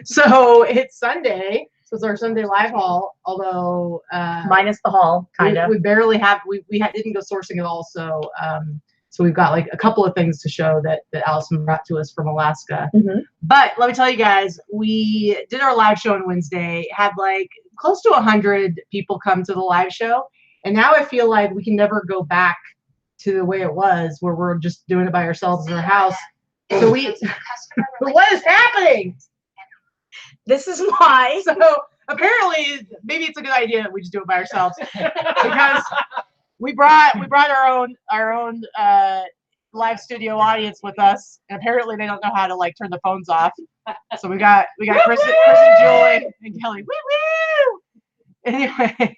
So it's Sunday. So it's our Sunday live haul. Although minus the haul, kind of. We barely have. We didn't go sourcing at all. So so we've got like a couple of things to show that Allison brought to us from Alaska. But let me tell you guys, we did our live show on Wednesday. Had like close to 100 people come to the live show, and now I feel like we can never go back to the way it was, where we're just doing it by ourselves in our house. So what is happening? This is why. So apparently, maybe it's a good idea that we just do it by ourselves, because we brought our own live studio audience with us, and apparently they don't know how to like turn the phones off. So we got Chris and Julie and Kelly. Woo woo! Anyway.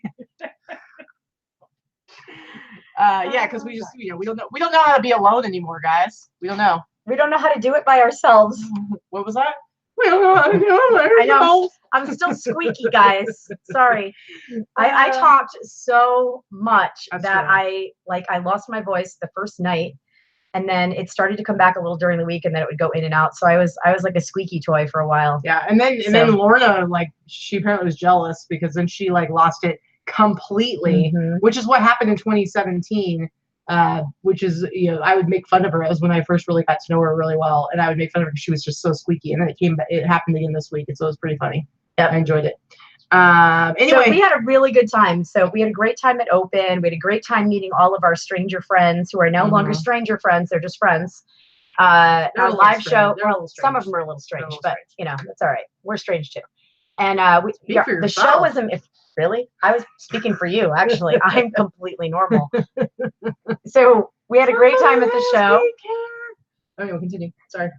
Yeah, because we just we don't know how to be alone anymore, guys. We don't know. We don't know how to do it by ourselves. What was that? We don't know how to do it. I know. I'm still squeaky, guys. Sorry. I talked so much that I lost my voice the first night, and then it started to come back a little during the week, and then it would go in and out. So I was like a squeaky toy for a while. Yeah, and then Lorna, like, she apparently was jealous because then she like lost it completely, which is what happened in 2017. Which is, I would make fun of her. It was when I first really got to know her really well, and I would make fun of her because she was just so squeaky. And then it happened again this week, and so it was pretty funny. Yeah, I enjoyed it. Anyway, so we had a really good time. So we had a great time at Open. We had a great time meeting all of our stranger friends who are no longer stranger friends. They're just friends. Our live show. Well, some of them are a little strange, but that's all right. We're strange too. And the show was really? I was speaking for you, actually. I'm completely normal. So we had a great time at the show. Okay, we'll continue. Sorry.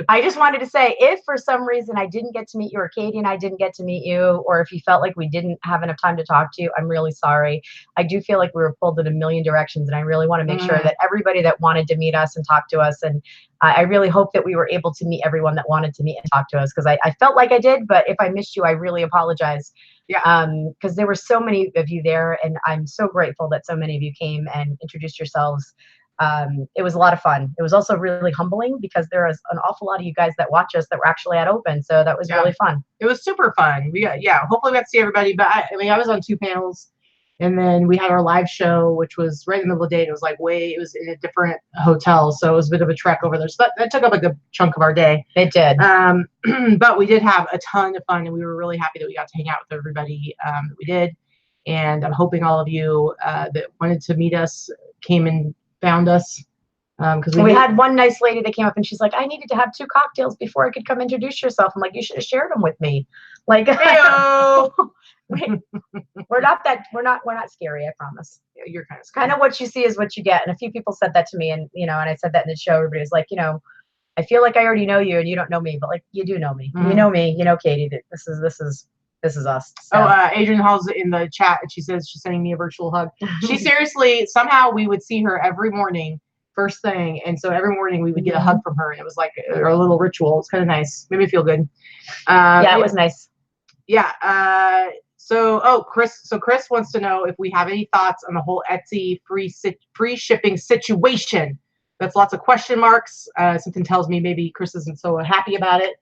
I just wanted to say, if for some reason I didn't get to meet you, or Katie and I didn't get to meet you, or if you felt like we didn't have enough time to talk to you, I'm really sorry. I do feel like we were pulled in a million directions, and I really want to make sure that everybody that wanted to meet us and talk to us, and I really hope that we were able to meet everyone that wanted to meet and talk to us, because I felt like I did, but if I missed you, I really apologize. Yeah. Because there were so many of you there, and I'm so grateful that so many of you came and introduced yourselves. It was a lot of fun. It was also really humbling because there was an awful lot of you guys that watch us that were actually at Open. So that was really fun. It was super fun. Hopefully we got to see everybody. But I was on 2 panels, and then we had our live show, which was right in the middle of the day. It was it was in a different hotel. So it was a bit of a trek over there. So that took up a good chunk of our day. It did. But we did have a ton of fun, and we were really happy that we got to hang out with everybody that we did. And I'm hoping all of you that wanted to meet us came and found us, because we had one nice lady that came up and she's like, I needed to have 2 cocktails before I could come introduce yourself. I'm like, you should have shared them with me. Like, we're not scary, I promise. Yeah, you're kind of scary. Kind of what you see is what you get. And a few people said that to me, and and I said that in the show. Everybody was like, I feel like I already know you and you don't know me, but like, you do know me. You know me, Katie. This is us. So. Adrian Hall's in the chat, and she says she's sending me a virtual hug. She seriously, somehow we would see her every morning, first thing, and so every morning we would get a hug from her, and it was like a little ritual. It's kind of nice. Made me feel good. Yeah, it was nice. Yeah. Chris wants to know if we have any thoughts on the whole Etsy free shipping situation. That's lots of question marks. Something tells me maybe Chris isn't so happy about it.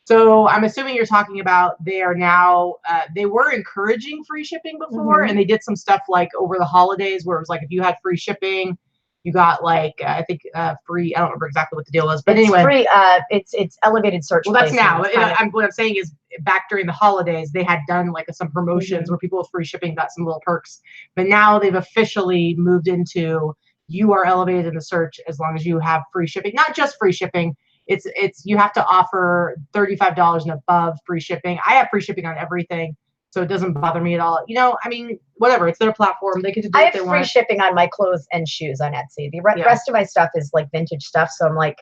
So I'm assuming you're talking about they are now, they were encouraging free shipping before, and they did some stuff like over the holidays where it was like, if you had free shipping, you got like, I think free, I don't remember exactly what the deal was, but anyway. Free, it's elevated search. Well, that's now. What I'm saying is back during the holidays, they had done like some promotions where people with free shipping got some little perks, but now they've officially moved into, you are elevated in the search as long as you have free shipping, not just free shipping. It's you have to offer $35 and above free shipping. I have free shipping on everything, so it doesn't bother me at all. I mean, whatever. It's their platform. They can do what they want. I have free shipping on my clothes and shoes on Etsy. The rest of my stuff is like vintage stuff, so I'm like,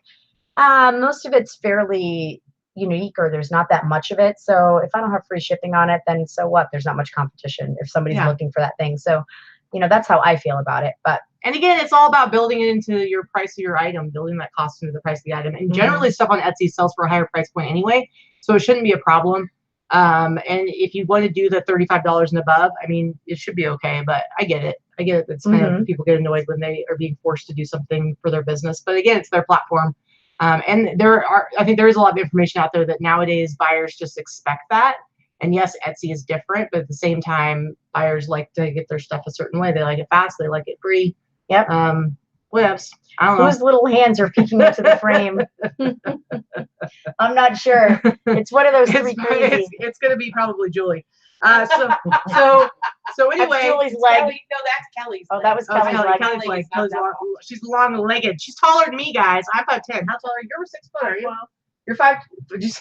most of it's fairly unique, or there's not that much of it. So if I don't have free shipping on it, then so what? There's not much competition if somebody's looking for that thing. So, that's how I feel about it. But and again, it's all about building it into your price of your item, building that cost into the price of the item. And generally stuff on Etsy sells for a higher price point anyway, so it shouldn't be a problem. And if you want to do the $35 and above, I mean, it should be okay, but I get it. I get it. It's kind of people get annoyed when they are being forced to do something for their business, but again, it's their platform. And I think there is a lot of information out there that nowadays buyers just expect that. And yes, Etsy is different, but at the same time, buyers like to get their stuff a certain way. They like it fast. They like it free. Yep. What else? I don't know. Whose little hands are peeking into the frame? I'm not sure. It's one of those three crazy. It's going to be probably Julie. So anyway, that's Julie's leg. Kelly, no, that's Kelly's. Oh, that was Kelly's leg. Kelly's leg. She's long-legged. She's taller than me, guys. I'm 5'10". How tall are you? You're 6 foot, are you? You're 5.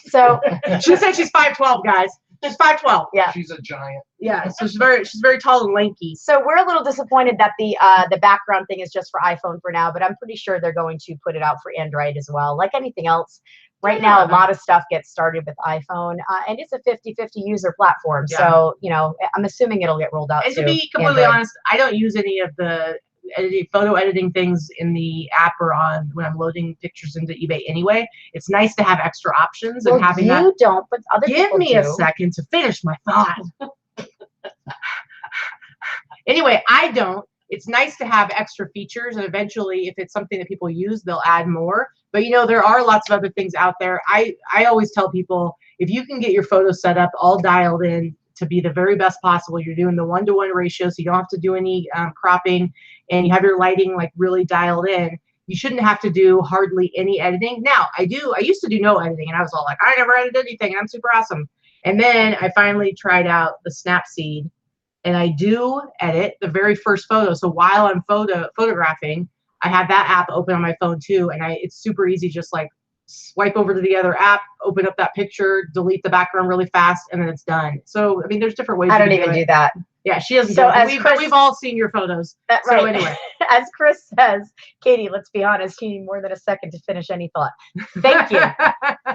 So she said she's 5'12", guys. She's 5'12". Yeah. She's a giant. Yeah. So she's very tall and lanky. So we're a little disappointed that the background thing is just for iPhone for now, but I'm pretty sure they're going to put it out for Android as well. Like anything else, right now a lot of stuff gets started with iPhone, and it's a 50-50 user platform. Yeah. So I'm assuming it'll get rolled out. And to be completely honest, I don't use any of the photo editing things in the app or when I'm loading pictures into eBay anyway. It's nice to have extra options and having that. You don't, but other people give me a second to finish my thought. Anyway, I don't. It's nice to have extra features, and eventually, if it's something that people use, they'll add more. But there are lots of other things out there. I always tell people, if you can get your photos set up all dialed in to be the very best possible, you're doing the 1-to-1 ratio, so you don't have to do any cropping, and you have your lighting like really dialed in, you shouldn't have to do hardly any editing. Now, I used to do no editing, and I was all like, I never edited anything, and I'm super awesome. And then I finally tried out the Snapseed, and I do edit the very first photo. So while I'm photographing, I have that app open on my phone too, and it's super easy, just like swipe over to the other app, open up that picture, delete the background really fast, and then it's done. So, I mean, there's different ways. I don't even do that. Yeah, she doesn't. So we've all seen your photos. Right. So anyway, as Chris says, Katie, let's be honest, you need more than a second to finish any thought. Thank you.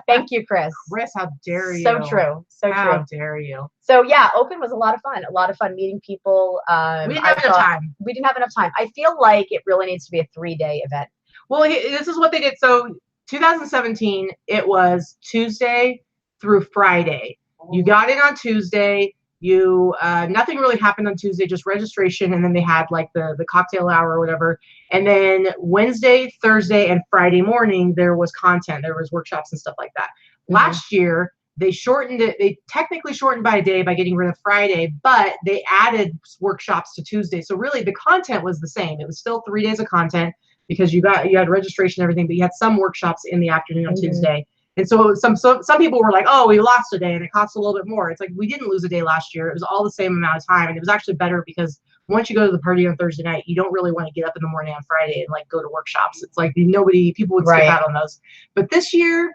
Thank you, Chris. Chris, how dare you? So true. So true. How dare you? So yeah, Open was a lot of fun. A lot of fun meeting people. We didn't have enough time. We didn't have enough time. I feel like it really needs to be a 3-day event. Well, this is what they did. So 2017, it was Tuesday through Friday. You got in on Tuesday. Nothing really happened on Tuesday, just registration, and then they had like the cocktail hour or whatever. And then Wednesday, Thursday, and Friday morning there was content. There was workshops and stuff like that. Last year they shortened it. They technically shortened by a day by getting rid of Friday, but they added workshops to Tuesday. So really the content was the same. It was still 3 days of content because you had registration and everything, but you had some workshops in the afternoon on Tuesday. And so some people were like, oh, we lost a day and it costs a little bit more. It's like, we didn't lose a day last year. It was all the same amount of time. And it was actually better because once you go to the party on Thursday night, you don't really want to get up in the morning on Friday and like go to workshops. It's like people would skip out on those. But this year,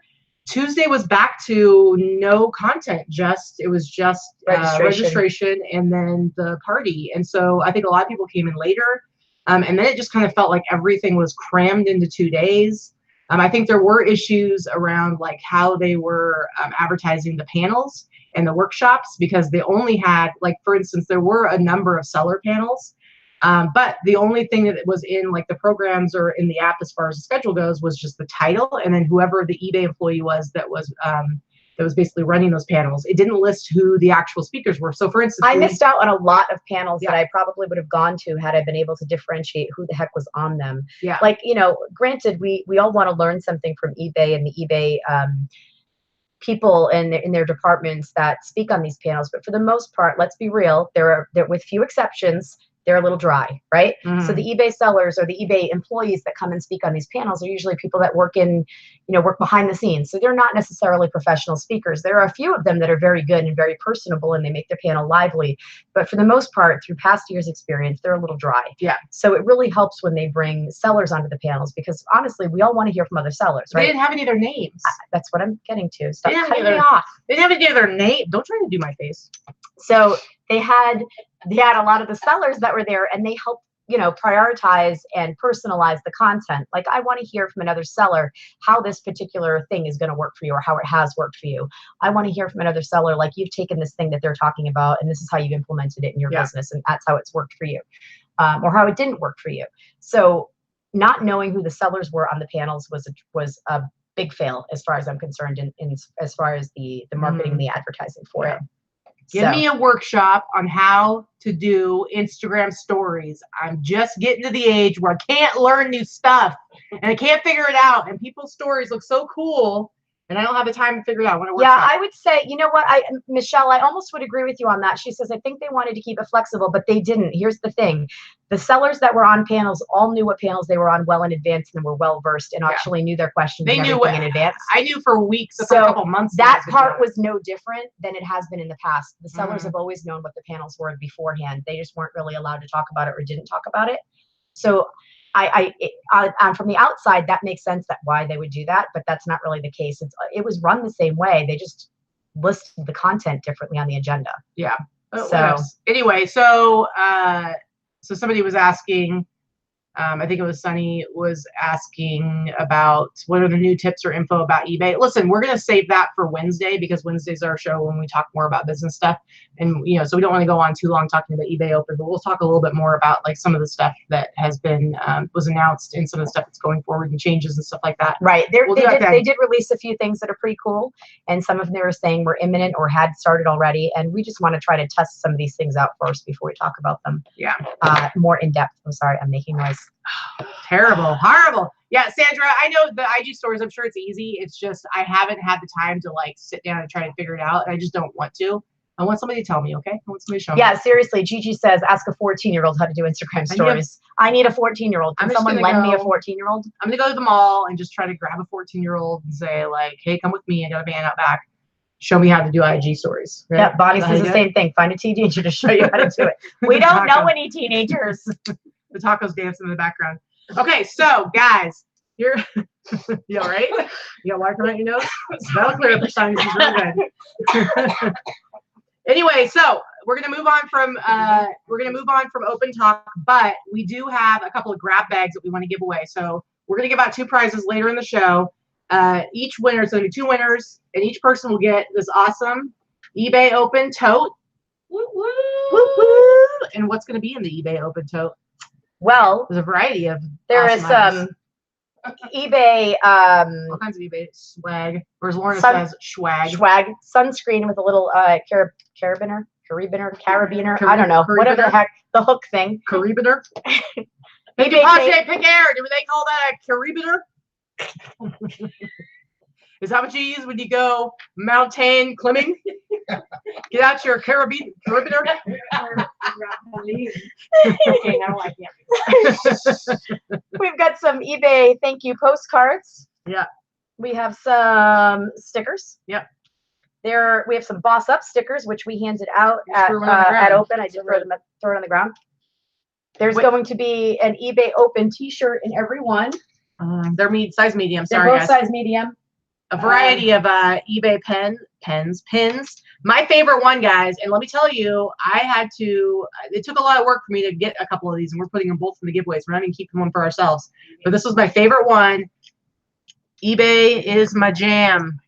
Tuesday was back to no content. It was just registration and then the party. And so I think a lot of people came in later. And then it just kind of felt like everything was crammed into 2 days. I think there were issues around like how they were advertising the panels and the workshops, because they only had, like, for instance, there were a number of seller panels, but the only thing that was in like the programs or in the app as far as the schedule goes was just the title, and then whoever the eBay employee was that was basically running those panels. It didn't list who the actual speakers were. So for instance, I missed out on a lot of panels that I probably would have gone to had I been able to differentiate who the heck was on them. Yeah. Like, granted, we all want to learn something from eBay and the eBay people in their departments that speak on these panels. But for the most part, let's be real, they're with few exceptions, they're a little dry, right? So the eBay sellers or the eBay employees that come and speak on these panels are usually people that work behind the scenes. So they're not necessarily professional speakers. There are a few of them that are very good and very personable, and they make their panel lively. But for the most part, through past years' experience, they're a little dry. Yeah. So it really helps when they bring sellers onto the panels, because honestly, we all want to hear from other sellers, right? They didn't have any of their names. That's what I'm getting to. Stop cutting me off. They didn't have any of their name. Don't try to do my face. So they had a lot of the sellers that were there, and they helped, prioritize and personalize the content. Like, I want to hear from another seller how this particular thing is going to work for you, or how it has worked for you. I want to hear from another seller, like, you've taken this thing that they're talking about, and this is how you've implemented it in your business, and that's how it's worked for you, or how it didn't work for you. So not knowing who the sellers were on the panels was a big fail as far as I'm concerned, in as far as the marketing, the advertising for it. Give me a workshop on how to do Instagram stories. I'm just getting to the age where I can't learn new stuff and I can't figure it out. And people's stories look so cool. And I don't have the time to figure it out. Yeah, I would say, you know what, Michelle, I almost would agree with you on that. She says, I think they wanted to keep it flexible, but they didn't. Here's the thing. The sellers that were on panels all knew what panels they were on well in advance and were well versed and actually knew their questions and everything in advance. I knew for weeks, so for a couple months. That part was no different than it has been in the past. The sellers have always known what the panels were beforehand. They just weren't really allowed to talk about it or didn't talk about it. So from the outside, that makes sense that why they would do that, but that's not really the case. It was run the same way. They just listed the content differently on the agenda. Yeah. So anyway, so somebody was asking, I think it was Sunny was asking about what are the new tips or info about eBay. Listen, we're going to save that for Wednesday because Wednesday's our show when we talk more about business stuff. And, you know, so we don't want to go on too long talking about eBay Open, but we'll talk a little bit more about like some of the stuff that has been, was announced and some of the stuff that's going forward and changes and stuff like that. Right. They did release a few things that are pretty cool. And some of them they were saying were imminent or had started already. And we just want to try to test some of these things out first before we talk about them. Yeah. More in depth. I'm sorry, I'm making noise. Terrible, horrible. Yeah, Sandra, I know the IG stories, I'm sure it's easy. It's just I haven't had the time to like sit down and try to figure it out. And I just don't want to. I want somebody to tell me, okay? I want somebody to show me. Yeah, seriously. Gigi says, ask a 14-year-old how to do Instagram stories. I need a 14-year-old. Can someone lend me a 14-year-old? I'm going to go to the mall and just try to grab a 14-year-old and say like, hey, come with me. I got a van out back. Show me how to do IG stories. Right? Yeah, Bonnie says the same thing. Find a teenager to show you how to do it. We don't know any teenagers. The tacos dancing in the background. Okay, so guys, you're you all right? You got water coming out your nose? That'll clear up the sinus. Is real good. Anyway, so we're gonna move on from open talk, but we do have a couple of grab bags that we want to give away. So we're gonna give out 2 prizes later in the show. Each winner, so there'll be 2 winners, and each person will get this awesome eBay Open tote. Woo woo! Woo woo! And what's gonna be in the eBay Open tote? Well, there's a variety of. There is eBay. All kinds of eBay swag, or as Lorna says, swag. Swag sunscreen with a little carabiner. I don't know. Whatever the heck, the hook thing. Carabiner. Maybe Pache Piquer. Do they call that a carabiner? Is that what you use when you go mountain climbing? Get out your carabiner. Okay, now I can't. We've got some eBay thank you postcards. Yeah. We have some stickers. Yep. We have some Boss Up stickers, which we handed out at Open. I did throw it on the ground. There's going to be an eBay Open T-shirt in every one. They're size medium. They're both size medium. A variety of eBay pins. My favorite one, guys, and let me tell you, it took a lot of work for me to get a couple of these, and we're putting them both in the giveaways. We're not even keeping one for ourselves. But this was my favorite one. eBay is my jam.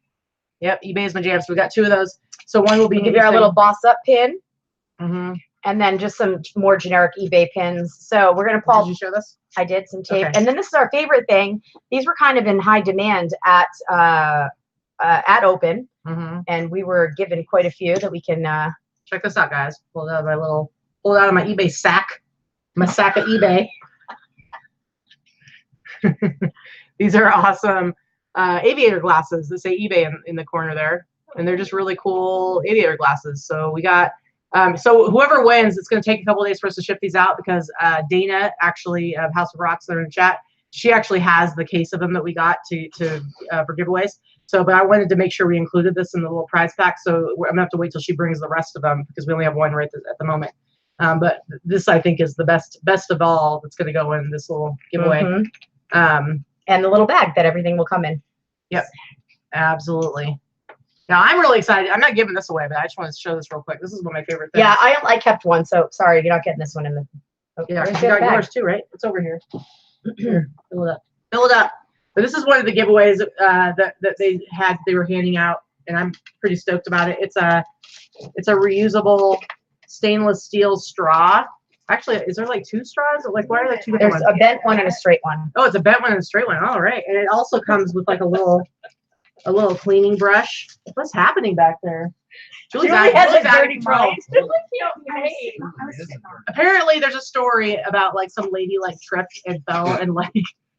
Yep, eBay is my jam. So we got 2 of those. So one will be give you our little Boss Up pin. Mm-hmm. And then just some more generic eBay pins. So we're gonna pull. Did you show this? I did some tape, and then this is our favorite thing. These were kind of in high demand at Open, and we were given quite a few that we can check this out, guys. Pull it out of my eBay sack, my sack of eBay. These are awesome aviator glasses that say eBay in the corner there, and they're just really cool aviator glasses. So we got. So whoever wins, it's going to take a couple of days for us to ship these out because Dana, actually of House of Rocks, that are in the chat, she actually has the case of them that we got for giveaways. So, but I wanted to make sure we included this in the little prize pack. So I'm gonna have to wait till she brings the rest of them because we only have one right at the moment. But this I think is the best of all that's going to go in this little giveaway. And the little bag that everything will come in. Yep, absolutely. Now I'm really excited. I'm not giving this away, but I just want to show this real quick. This is one of my favorite things. Yeah, I kept one, so sorry you're not getting this one in the. Oh, yeah, you got yours too, right? It's over here. Fill it up. Fill it up. But this is one of the giveaways that they were handing out, and I'm pretty stoked about it. It's a reusable stainless steel straw. Actually, is there like 2 straws? Like, why are there 2 different ones? There's a bent one and a straight one. Oh, it's a bent one and a straight one. All right, and it also comes with like a little a little cleaning brush. What's happening back there? Julie has a dirty control. mind. Apparently, there's a story about like some lady like tripped and fell and like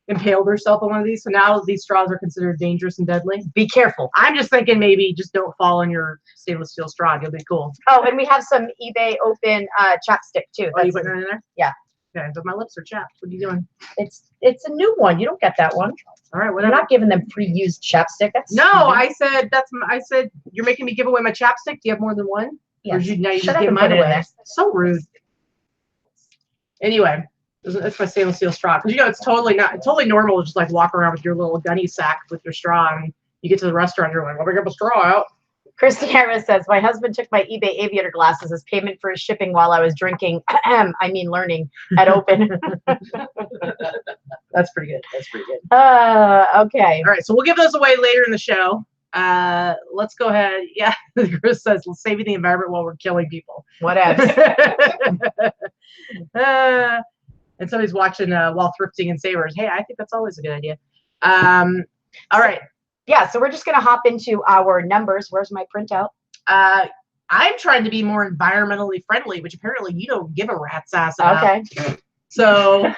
impaled herself on one of these. So now these straws are considered dangerous and deadly. Be careful. I'm just thinking maybe just don't fall on your stainless steel straw. You'll be cool. Oh, and we have some eBay open chapstick too. Are you putting it in there? Yeah. Okay, but my lips are chapped. What are you doing? It's a new one. You don't get that one. All right, We're whatever. not giving them pre-used chapstick. That's No, stupid. I said you're making me give away my chapstick. Do you have more than one? Yes. Or now you Shut just up give and mine put it in away. there. So rude. Anyway, that's my stainless steel straw. Because it's totally normal to just like walk around with your little gunny sack with your straw, and you get to the restaurant, you're like, "Well, bring up a straw out." Christy Harris says, my husband took my eBay Aviator Glasses as payment for his shipping while I was drinking, learning at Open. That's pretty good. That's pretty good. Okay. All right, so we'll give those away later in the show. Let's go ahead. Yeah, Chris says, let's save the environment while we're killing people. Whatever. And somebody's watching while thrifting and savers. Hey, I think that's always a good idea. All right. Yeah, so we're just going to hop into our numbers. Where's my printout? I'm trying to be more environmentally friendly, which apparently you don't give a rat's ass about. Okay. So.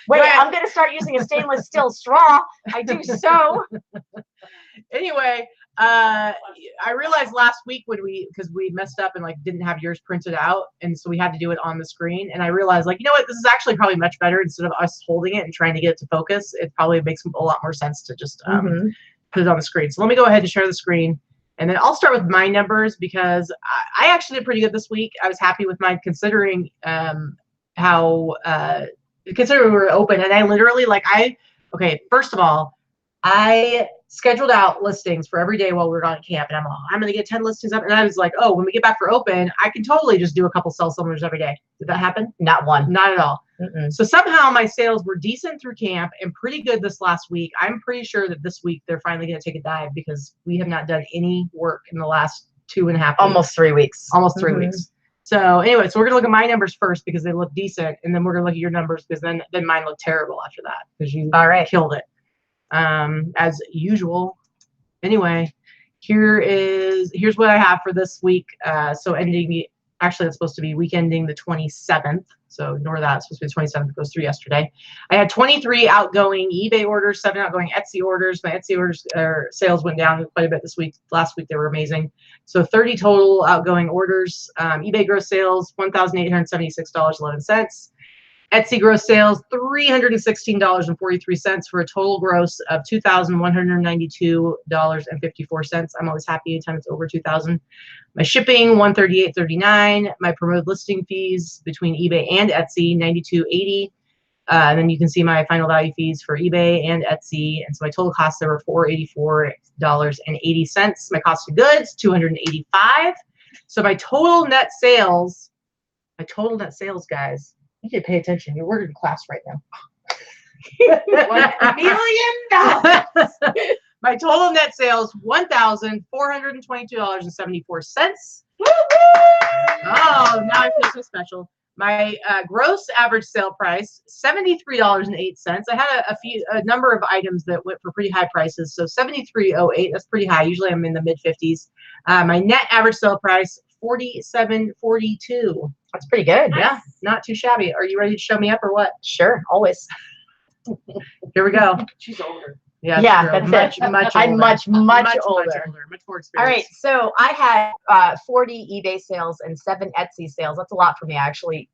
Wait, I'm going to start using a stainless steel straw. I do so. Anyway, I realized last week because we messed up and like didn't have yours printed out, and so we had to do it on the screen. And I realized, like, you know what, this is actually probably much better. Instead of us holding it and trying to get it to focus, it probably makes a lot more sense to just put it on the screen. So let me go ahead and share the screen, and then I'll start with my numbers because I actually did pretty good this week. I was happy with mine considering considering we were open, and I literally first of all, I scheduled out listings for every day while we were on camp, and I'm like, I'm going to get 10 listings up. And I was like, oh, when we get back for open, I can totally just do a couple sell summers every day. Did that happen? Not one. Not at all. Mm-mm. So somehow my sales were decent through camp and pretty good this last week. I'm pretty sure that this week they're finally going to take a dive because we have not done any work in the last 2.5 weeks. Almost 3 weeks. Almost 3 weeks. So anyway, so we're going to look at my numbers first because they look decent. And then we're going to look at your numbers because then mine look terrible after that because you killed it. As usual. Anyway, here's what I have for this week. So actually it's supposed to be week ending the 27th. So ignore that. It's supposed to be the 27th. It goes through yesterday. I had 23 outgoing eBay orders, 7 outgoing Etsy orders. My Etsy orders sales went down quite a bit this week. Last week they were amazing. So 30 total outgoing orders. eBay gross sales $1,876.11. Etsy gross sales $316.43 for a total gross of $2,192.54. I'm always happy anytime it's over $2,000. My shipping $138.39. My promoted listing fees between eBay and Etsy $92.80. And then you can see my final value fees for eBay and Etsy. And so my total costs there were $484.80. My cost of goods $285. So my total net sales, guys. You need to pay attention. You're working class right now. $1 million. My total net sales $1,422.74. Oh, now I feel so special. My gross average sale price $73.08. I had a number of items that went for pretty high prices. So $73.08. That's pretty high. Usually I'm in the mid 50s. My net average sale price $47.42. That's pretty good. Yeah, not too shabby. Are you ready to show me up or what? Sure, always. Here we go. She's older. Yeah, that's much it. older. I'm much older. Much more experienced. All right, so I had 40 eBay sales and 7 Etsy sales. That's a lot for me. I actually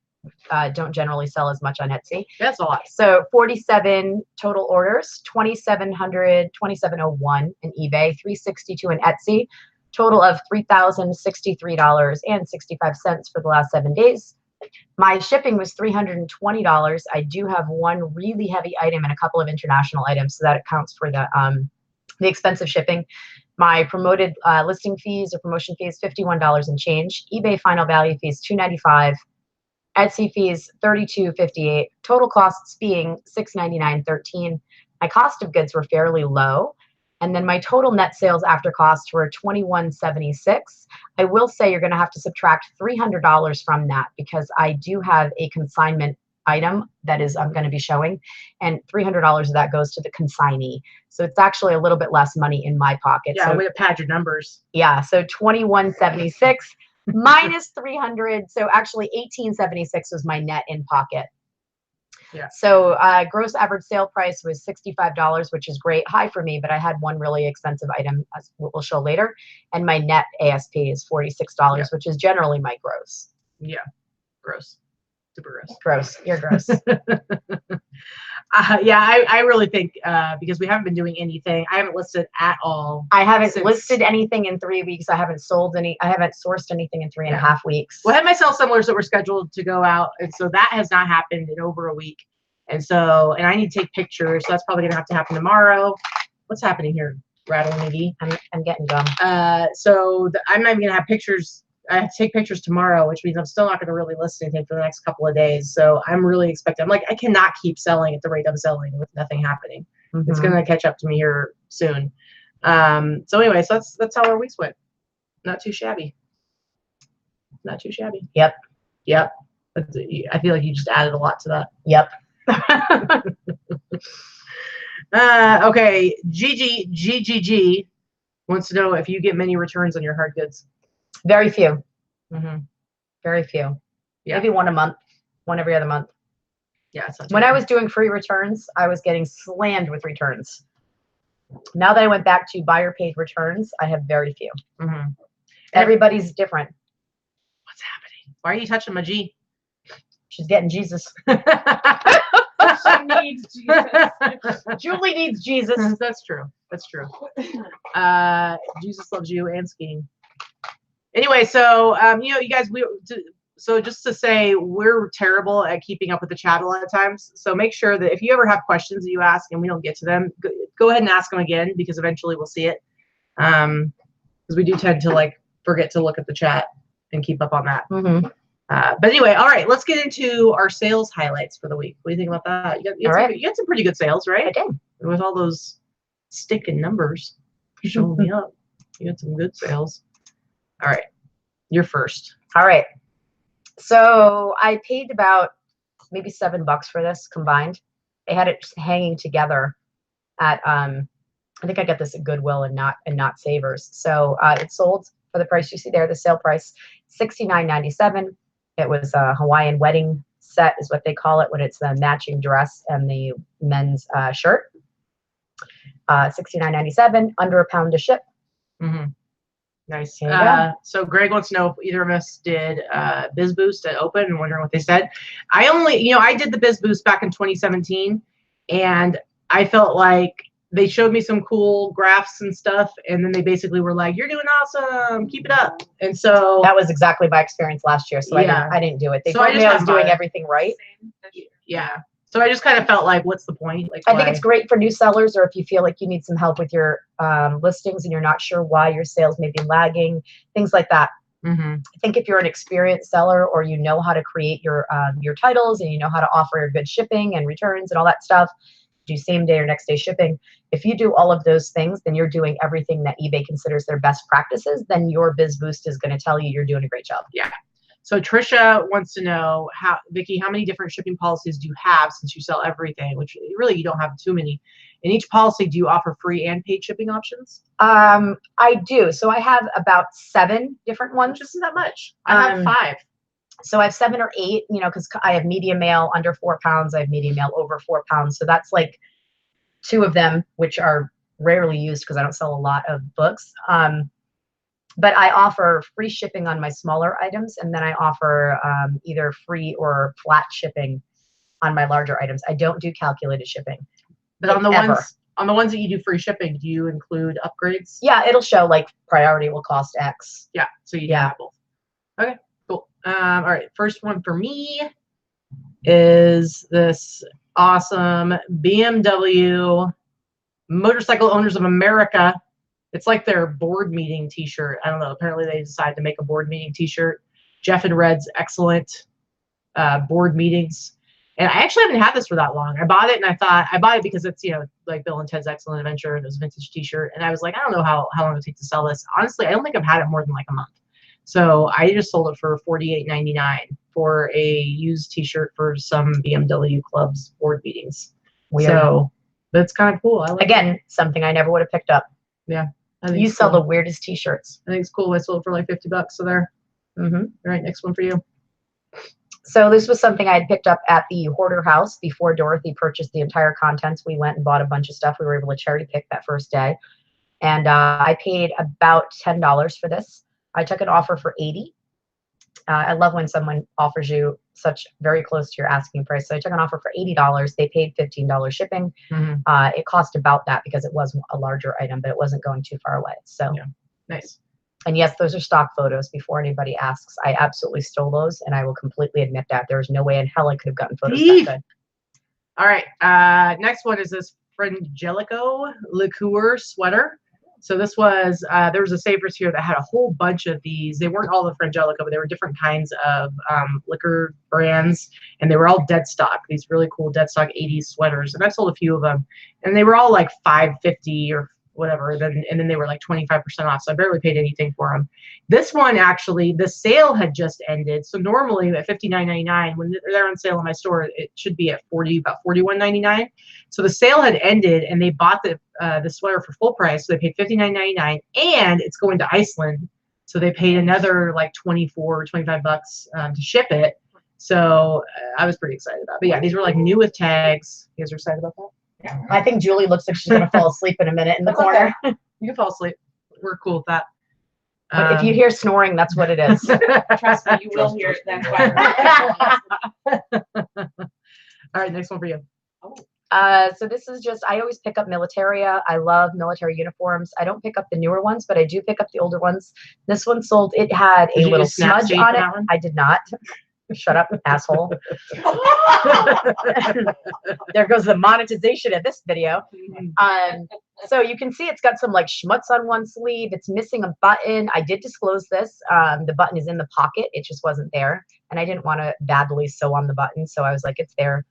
don't generally sell as much on Etsy. That's a lot. So 47 total orders, 2701 in eBay, 362 in Etsy. Total of $3,063.65 for the last 7 days. My shipping was $320. I do have one really heavy item and a couple of international items, so that accounts for the expensive shipping. My promoted listing fees or promotion fees, $51 and change. eBay final value fees, $295. Etsy fees, $32.58. Total costs being $699.13. My cost of goods were fairly low. And then my total net sales after costs were $21.76. I will say you're going to have to subtract $300 from that because I do have a consignment item that is I'm going to be showing, and $300 of that goes to the consignee. So it's actually a little bit less money in my pocket. Yeah, so, way to pad your numbers. Yeah, so $21.76 minus 300, so actually $18.76 was my net in pocket. Yeah. So gross average sale price was $65, which is great, high for me, but I had one really expensive item, as we'll show later, and my net ASP is $46, which is generally my gross. Yeah, gross, super gross. Gross, you're gross. Yeah, I really think because we haven't been doing anything, I haven't listed at all. I haven't listed anything in 3 weeks. I haven't sold any. I haven't sourced anything in 3.5 weeks. Well, I had my sell assemblers that were scheduled to go out, and so that has not happened in over a week. And so, and I need to take pictures, so that's probably gonna have to happen tomorrow. What's happening here, Rattle Nitty? I'm getting dumb. So I'm not even gonna have pictures. I have to take pictures tomorrow, which means I'm still not going to really list anything for the next couple of days. So I'm really expecting, I'm like, I cannot keep selling at the rate I'm selling with nothing happening. Mm-hmm. It's going to catch up to me here soon. So anyway, so that's how our weeks went. Not too shabby. Not too shabby. Yep. Yep. I feel like you just added a lot to that. Yep. Okay. GGG wants to know if you get many returns on your hard goods. Very few. Mm-hmm. Very few. Yeah. Maybe one a month, one every other month. Yeah. When I was doing free returns, I was getting slammed with returns. Now that I went back to buyer paid returns, I have very few. Mm-hmm. Everybody's different. What's happening? Why are you touching my G? She's getting Jesus. She needs Jesus. Julie needs Jesus. That's true. That's true. Jesus loves you and skiing. Anyway, so you know, you guys, so just to say, we're terrible at keeping up with the chat a lot of times. So make sure that if you ever have questions that you ask and we don't get to them, go ahead and ask them again, because eventually we'll see it. Because we do tend to like forget to look at the chat and keep up on that. Mm-hmm. But anyway, all right, let's get into our sales highlights for the week. What do you think about that? You got some pretty good sales, right? I did. With all those stinking numbers showing me up. You had some good sales. All right, you're first. All right. So I paid about maybe $7 for this combined. They had it just hanging together at I think I got this at Goodwill and not Savers. So it sold for the price you see there, the sale price, $69.97. It was a Hawaiian wedding set is what they call it when it's the matching dress and the men's shirt. $69.97, under a pound to ship. Mm-hmm. Nice. So Greg wants to know if either of us did Biz Boost at Open and wondering what they said. I did the Biz Boost back in 2017, and I felt like they showed me some cool graphs and stuff, and then they basically were like, "You're doing awesome, keep it up." And so that was exactly my experience last year. So yeah. I didn't do it. They So told me I was doing everything right. Yeah. So I just kind of felt like, what's the point? Like, I think it's great for new sellers, or if you feel like you need some help with your listings and you're not sure why your sales may be lagging, things like that. Mm-hmm. I think if you're an experienced seller, or you know how to create your titles, and you know how to offer your good shipping and returns and all that stuff, do same day or next day shipping. If you do all of those things, then you're doing everything that eBay considers their best practices. Then your Biz Boost is going to tell you you're doing a great job. Yeah. So Trisha wants to know, Vikki, how many different shipping policies do you have since you sell everything, which really you don't have too many. In each policy, do you offer free and paid shipping options? I do. So I have about 7 different ones. Which isn't that much. I have 5. So I have 7 or 8, because I have medium mail under 4 pounds. I have medium mail over 4 pounds. So that's like 2 of them, which are rarely used because I don't sell a lot of books. But I offer free shipping on my smaller items, and then I offer either free or flat shipping on my larger items. I don't do calculated shipping. But on the ones that you do free shipping, do you include upgrades? Yeah, it'll show like priority will cost X. Yeah, so you have both. Okay, cool. All right, first one for me is this awesome BMW Motorcycle Owners of America. It's like their board meeting t-shirt. I don't know. Apparently they decided to make a board meeting t-shirt. Jeff and Red's excellent board meetings. And I actually haven't had this for that long. I bought it and I thought, I bought it because it's, like Bill and Ted's Excellent Adventure, and it was a vintage t-shirt. And I was like, I don't know how long it would take to sell this. Honestly, I don't think I've had it more than like a month. So I just sold it for $48.99 for a used T-shirt for some BMW clubs board meetings. Weird. So that's kind of cool. I like Again, something I never would have picked up. Yeah. I think You it's sell cool. the weirdest T-shirts. I think it's cool. I sold it for like $50. So there. Mm-hmm. All right, next one for you. So this was something I had picked up at the Hoarder House before Dorothy purchased the entire contents. We went and bought a bunch of stuff. We were able to charity pick that first day. And I paid about $10 for this. I took an offer for $80. I love when someone offers you such very close to your asking price. So I took an offer for $80. They paid $15 shipping. Mm-hmm. It cost about that because it was a larger item, but it wasn't going too far away. So yeah. Nice. And yes, those are stock photos before anybody asks. I absolutely stole those, and I will completely admit that. There's no way in hell I could have gotten photos that good. All right. Next one is this Frangelico liqueur sweater. So this was, there was a Savers here that had a whole bunch of these. They weren't all the Frangelico, but they were different kinds of liquor brands, and they were all dead stock. These really cool dead stock 80s sweaters, and I sold a few of them, and they were all like $5.50 or whatever, and then they were like 25% off, so I barely paid anything for them. This one, actually, the sale had just ended, so normally at $59.99, when they're on sale in my store, it should be at about $41.99. So the sale had ended, and they bought the sweater for full price, so they paid $59.99, and it's going to Iceland, so they paid another like $24 or $25 to ship it. So I was pretty excited about it. But yeah, these were like new with tags. You guys are excited about that? I think Julie looks like she's going to fall asleep in a minute in the corner. Okay. You can fall asleep. We're cool with that. But if you hear snoring, that's what it is. Trust me, you will hear it. That's why. All right, next one for you. So this is just, I always pick up militaria. I love military uniforms. I don't pick up the newer ones, but I do pick up the older ones. This one sold, it had a little smudge on it. I did not. Shut up, asshole. There goes the monetization of this video. So you can see it's got some like schmutz on one sleeve. It's missing a button. I did disclose this. The button is in the pocket. It just wasn't there. And I didn't want to badly sew on the button. So I was like, it's there.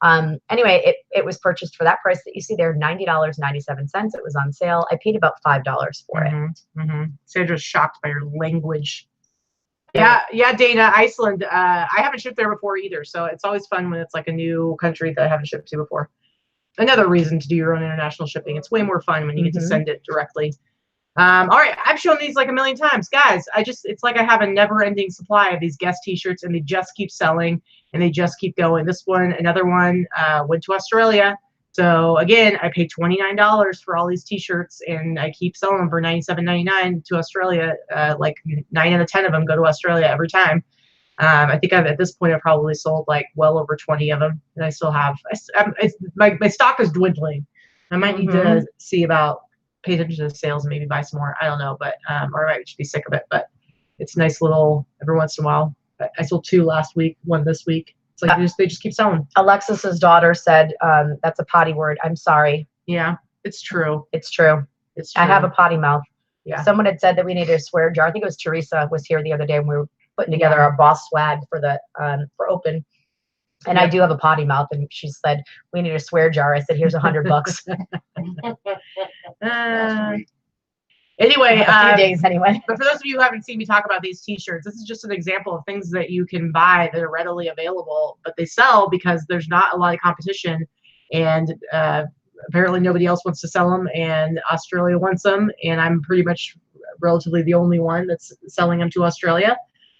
Anyway, it was purchased for that price that you see there, $90.97. It was on sale. I paid about $5 for it. Sandra's shocked by your language. Yeah, Dana, Iceland. I haven't shipped there before either, so it's always fun when it's like a new country that I haven't shipped to before. Another reason to do your own international shipping. It's way more fun when you get to send it directly. All right, I've shown these like a million times, guys. It's like I have a never-ending supply of these guest T-shirts, and they just keep selling, and they just keep going. This one, another one, went to Australia. So again, I paid $29 for all these T-shirts, and I keep selling them for $97.99 to Australia. Like 9 out of 10 of them go to Australia every time. I think at this point I've probably sold like well over 20 of them, and I still have. My stock is dwindling. I might need to see about pay attention to the sales and maybe buy some more. I don't know, but or I might just be sick of it. But it's a nice little every once in a while. I sold 2 last week, 1 this week. It's like they just keep selling. Alexis's daughter said, that's a potty word. I'm sorry. Yeah, it's true. It's true. It's true. I have a potty mouth. Yeah. Someone had said that we needed a swear jar. I think it was Teresa was here the other day when we were putting together our boss swag for the for open. And I do have a potty mouth, and she said we need a swear jar. I said, here's $100. Anyway, a few days anyway. But for those of you who haven't seen me talk about these T-shirts, this is just an example of things that you can buy that are readily available, but they sell because there's not a lot of competition, and apparently nobody else wants to sell them, and Australia wants them, and I'm pretty much relatively the only one that's selling them to Australia.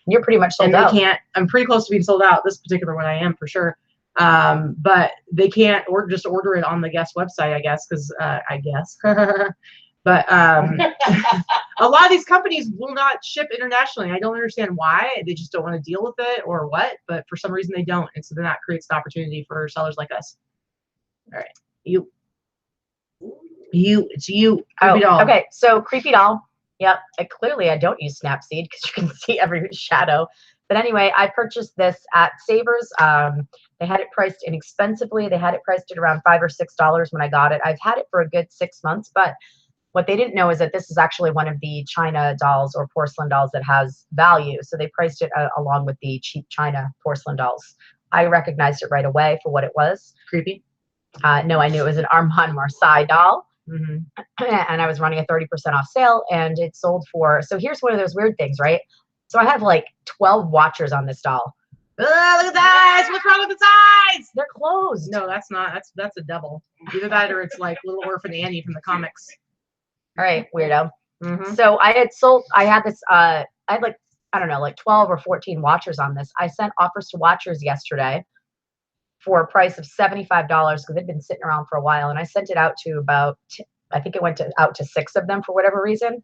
You're pretty much sold out. I'm pretty close to being sold out. This particular one I am for sure. But they can't just order it on the guest website, I guess, because I guess. But a lot of these companies will not ship internationally. I don't understand why. They just don't want to deal with it or what, but for some reason they don't. And so then that creates an opportunity for sellers like us. All right. It's you. Creepy doll. Okay. So creepy doll. Yep. Clearly I don't use Snapseed because you can see every shadow. But anyway, I purchased this at Savers. They had it priced inexpensively. They had it priced at around $5 or $6 when I got it. I've had it for a good 6 months, but what they didn't know is that this is actually one of the China dolls or porcelain dolls that has value. So they priced it along with the cheap China porcelain dolls. I recognized it right away for what it was. Creepy? No, I knew it was an Armand Marseille doll. And I was running a 30% off sale, and it sold for, so here's one of those weird things, right? So I have like 12 watchers on this doll. Oh, look at the eyes. What's wrong with the eyes? They're closed. No, that's not. That's a devil. Either that or it's like Little Orphan Annie from the comics. All right, weirdo. Mm-hmm. So I had this, I had like, I don't know, like 12 or 14 watchers on this. I sent offers to watchers yesterday for a price of $75 because they'd been sitting around for a while. And I sent it out to about, I think it went out to 6 of them for whatever reason.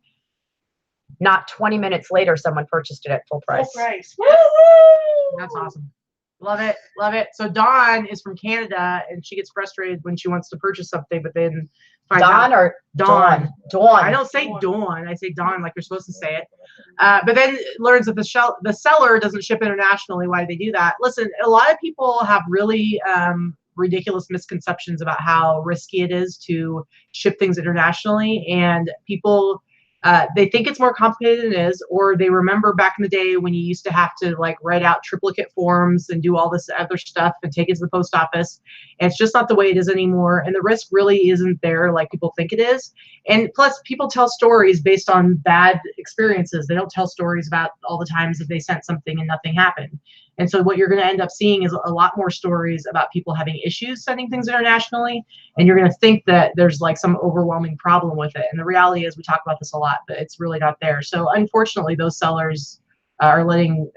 Not 20 minutes later, someone purchased it at full price. Full price. That's awesome. Love it. Love it. So Dawn is from Canada and she gets frustrated when she wants to purchase something, but then finds Dawn out, or Dawn. Dawn. I don't say Dawn. I say Dawn like you're supposed to say it. But then learns that the seller doesn't ship internationally. Why do they do that? Listen, a lot of people have really ridiculous misconceptions about how risky it is to ship things internationally, and people they think it's more complicated than it is, or they remember back in the day when you used to have to like write out triplicate forms and do all this other stuff and take it to the post office. And it's just not the way it is anymore. And the risk really isn't there like people think it is. And plus people tell stories based on bad experiences. They don't tell stories about all the times that they sent something and nothing happened. And so what you're going to end up seeing is a lot more stories about people having issues sending things internationally. And you're going to think that there's like some overwhelming problem with it. And the reality is we talk about this a lot, but it's really not there. So unfortunately, those sellers are letting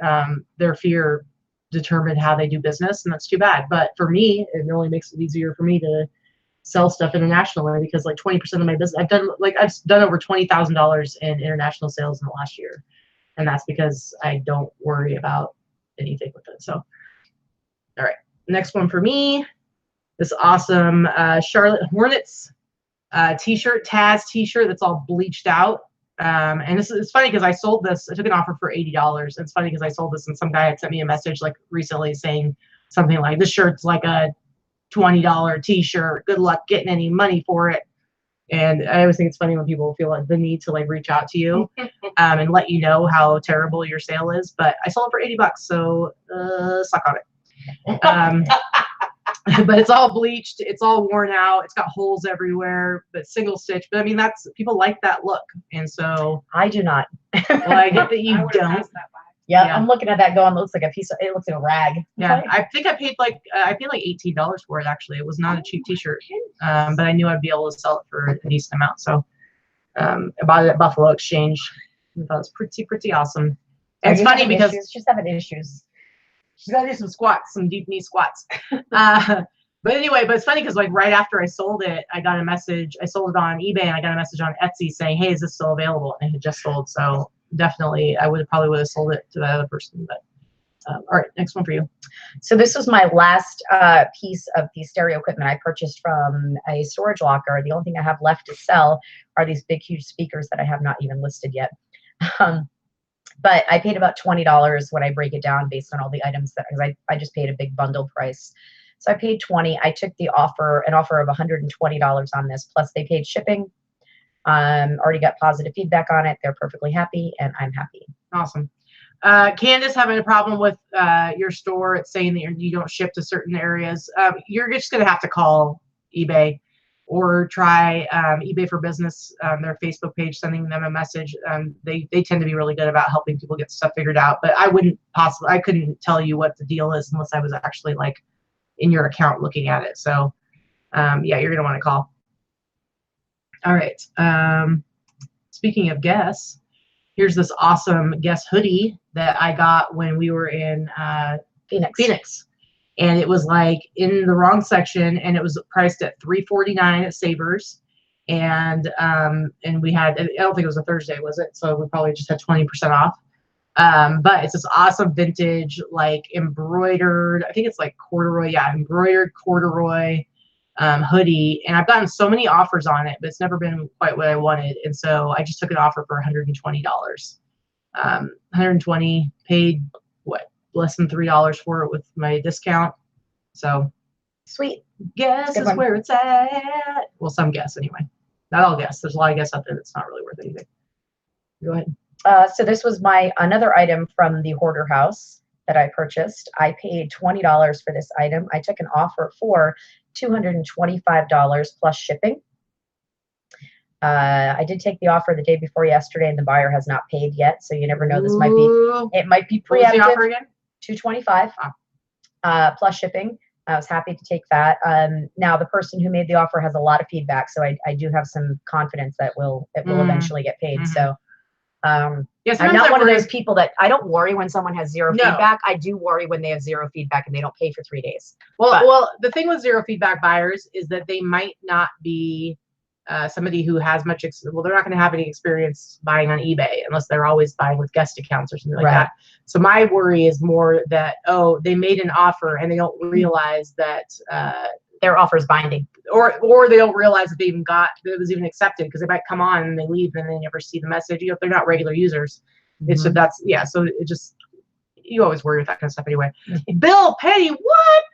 their fear determine how they do business. And that's too bad. But for me, it really makes it easier for me to sell stuff internationally because like 20% of my business, I've done over $20,000 in international sales in the last year. And that's because I don't worry about anything with it. So, all right, next one for me, this awesome Charlotte Hornets t-shirt, Taz t-shirt that's all bleached out. And it's funny because I sold this, I took an offer for $80. It's funny because I sold this and some guy had sent me a message like recently saying something like, this shirt's like a $20 t-shirt. Good luck getting any money for it. And I always think it's funny when people feel like the need to like reach out to you and let you know how terrible your sale is. But I sold it for $80, so suck on it. But it's all bleached, it's all worn out, it's got holes everywhere, but single stitch. But I mean, that's people like that look, and so I do not. Well, I get that you don't. Yeah, Yeah. I'm looking at that going, it looks like a piece of, it looks like a rag. Yeah, I think I paid like $18 for it. Actually, it was not a cheap t-shirt, but I knew I'd be able to sell it for a decent amount. So I bought it at Buffalo Exchange. I thought it was pretty awesome. And it's funny because she's having issues. She's got to do some squats, some deep knee squats. But anyway, but it's funny because like right after I sold it, I got a message. I sold it on eBay and I got a message on Etsy saying, "Hey, is this still available?" And it had just sold. So definitely, I probably would have sold it to the other person. But all right, next one for you. So this was my last piece of the stereo equipment I purchased from a storage locker. The only thing I have left to sell are these big, huge speakers that I have not even listed yet. But I paid about $20 when I break it down based on all the items that, because I just paid a big bundle price. So I paid $20. I took an offer of $120 on this, plus they paid shipping. Already got positive feedback on it. They're perfectly happy, and I'm happy. Awesome. Candace having a problem with your store. It's saying that you don't ship to certain areas. You're just going to have to call eBay or try eBay for Business, their Facebook page, sending them a message. They tend to be really good about helping people get stuff figured out. But I couldn't tell you what the deal is unless I was actually like in your account looking at it. So yeah, you're going to want to call. All right. Speaking of Guess, here's this awesome Guess hoodie that I got when we were in Phoenix. And it was like in the wrong section, and it was priced at $3.49 at Savers. And we had, I don't think it was a Thursday, was it? So we probably just had 20% off. But it's this awesome vintage, like embroidered, I think it's like corduroy, yeah, embroidered corduroy hoodie. And I've gotten so many offers on it, but it's never been quite what I wanted. And so I just took an offer for $120. $120, paid what, less than $3 for it with my discount. So Sweet. Guess is where it's at. Well, some Guess anyway. Not all Guess. There's a lot of Guess out there that's not really worth anything. Go ahead. So this was another item from the Hoarder House that I purchased. I paid $20 for this item. I took an offer for $225 plus shipping. I did take the offer the day before yesterday, and the buyer has not paid yet. So you never know. This might be, it might be What was the offer preemptive. again? $225 plus shipping. I was happy to take that. Now the person who made the offer has a lot of feedback, so I do have some confidence that it will eventually get paid. So Yes, I'm not one of those people that I don't worry when someone has zero feedback. I do worry when they have zero feedback and they don't pay for 3 days. Well, the thing with zero feedback buyers is that they might not be somebody who has much, well, they're not going to have any experience buying on eBay unless they're always buying with guest accounts or something like that. So my worry is more that, oh, they made an offer and they don't realize that their offer is binding. Or they don't realize that they even got, that it was even accepted, because they might come on and they leave and they never see the message. You know, if they're not regular users. It's so that's, yeah, so it just, you always worry with that kind of stuff anyway. Bill Petty, what?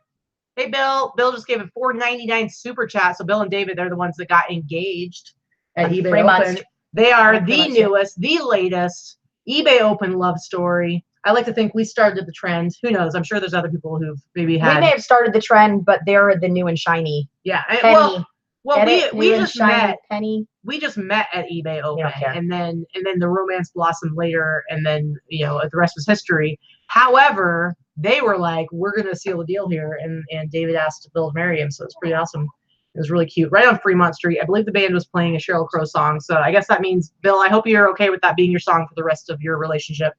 Hey, Bill. Bill just gave a $4.99 super chat. So Bill and David, they're the ones that got engaged at eBay Open. They are the newest, the latest eBay Open love story. I like to think we started the trend. Who knows? I'm sure there's other people who've maybe had. We may have started the trend, but they're the new and shiny. Yeah. Penny. Well, we just met. Penny. We just met at eBay Open, and then the romance blossomed later, and then the rest was history. However, they were like, we're gonna seal the deal here, and David asked Bill to marry him, so it's pretty awesome. It was really cute, right on Fremont Street. I believe the band was playing a Sheryl Crow song, so I guess that means, Bill, I hope you're okay with that being your song for the rest of your relationship.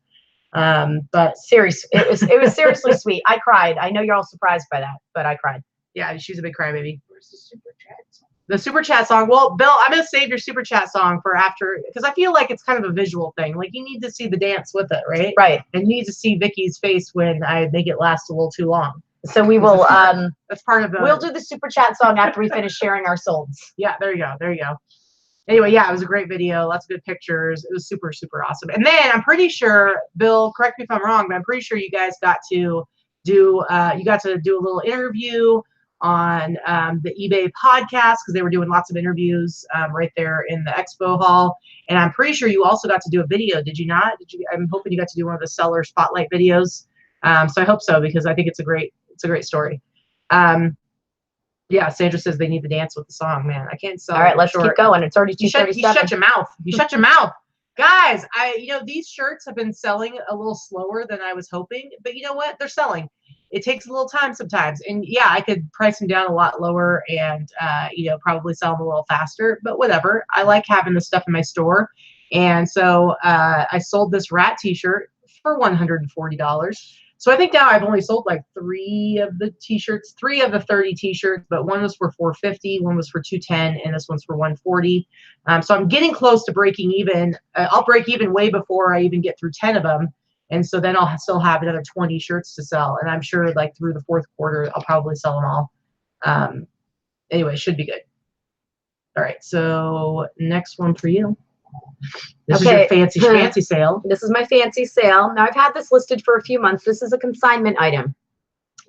But seriously, it was seriously sweet. I cried. I know you're all surprised by that, but I cried. Yeah, she's a big crybaby. Where's the super chat song? The super chat song. Well, Bill, I'm gonna save your super chat song for after, because I feel like it's kind of a visual thing. Like, you need to see the dance with it, right? Right. And you need to see Vikki's face when I make it last a little too long. So we will. That's part of the. We'll do the super chat song after we finish sharing our solds. Yeah, there you go. There you go. Anyway, yeah, it was a great video. Lots of good pictures. It was super, super awesome. And then I'm pretty sure, Bill, correct me if I'm wrong, but I'm pretty sure you guys got to do a little interview on the eBay podcast, because they were doing lots of interviews right there in the expo hall. And I'm pretty sure you also got to do a video. Did you not? I'm hoping you got to do one of the seller spotlight videos. So I hope so, because I think it's a great story. Yeah, Sandra says they need to dance with the song. Man, I can't sell. All right, let's keep going. It's already 2:37. You shut your mouth. You shut your mouth. Guys, these shirts have been selling a little slower than I was hoping, but you know what? They're selling. It takes a little time sometimes. And yeah, I could price them down a lot lower and, probably sell them a little faster, but whatever. I like having this stuff in my store. And so I sold this rat t-shirt for $140. So I think now I've only sold like 3 of the t-shirts, 3 of the 30 t-shirts, but one was for $450, one was for $210, and this one's for $140. So I'm getting close to breaking even. I'll break even way before I even get through 10 of them. And so then I'll still have another 20 shirts to sell. And I'm sure like through the 4th quarter, I'll probably sell them all. Anyway, it should be good. All right. So next one for you. This is your fancy sale. This is my fancy sale. Now, I've had this listed for a few months. This is a consignment item.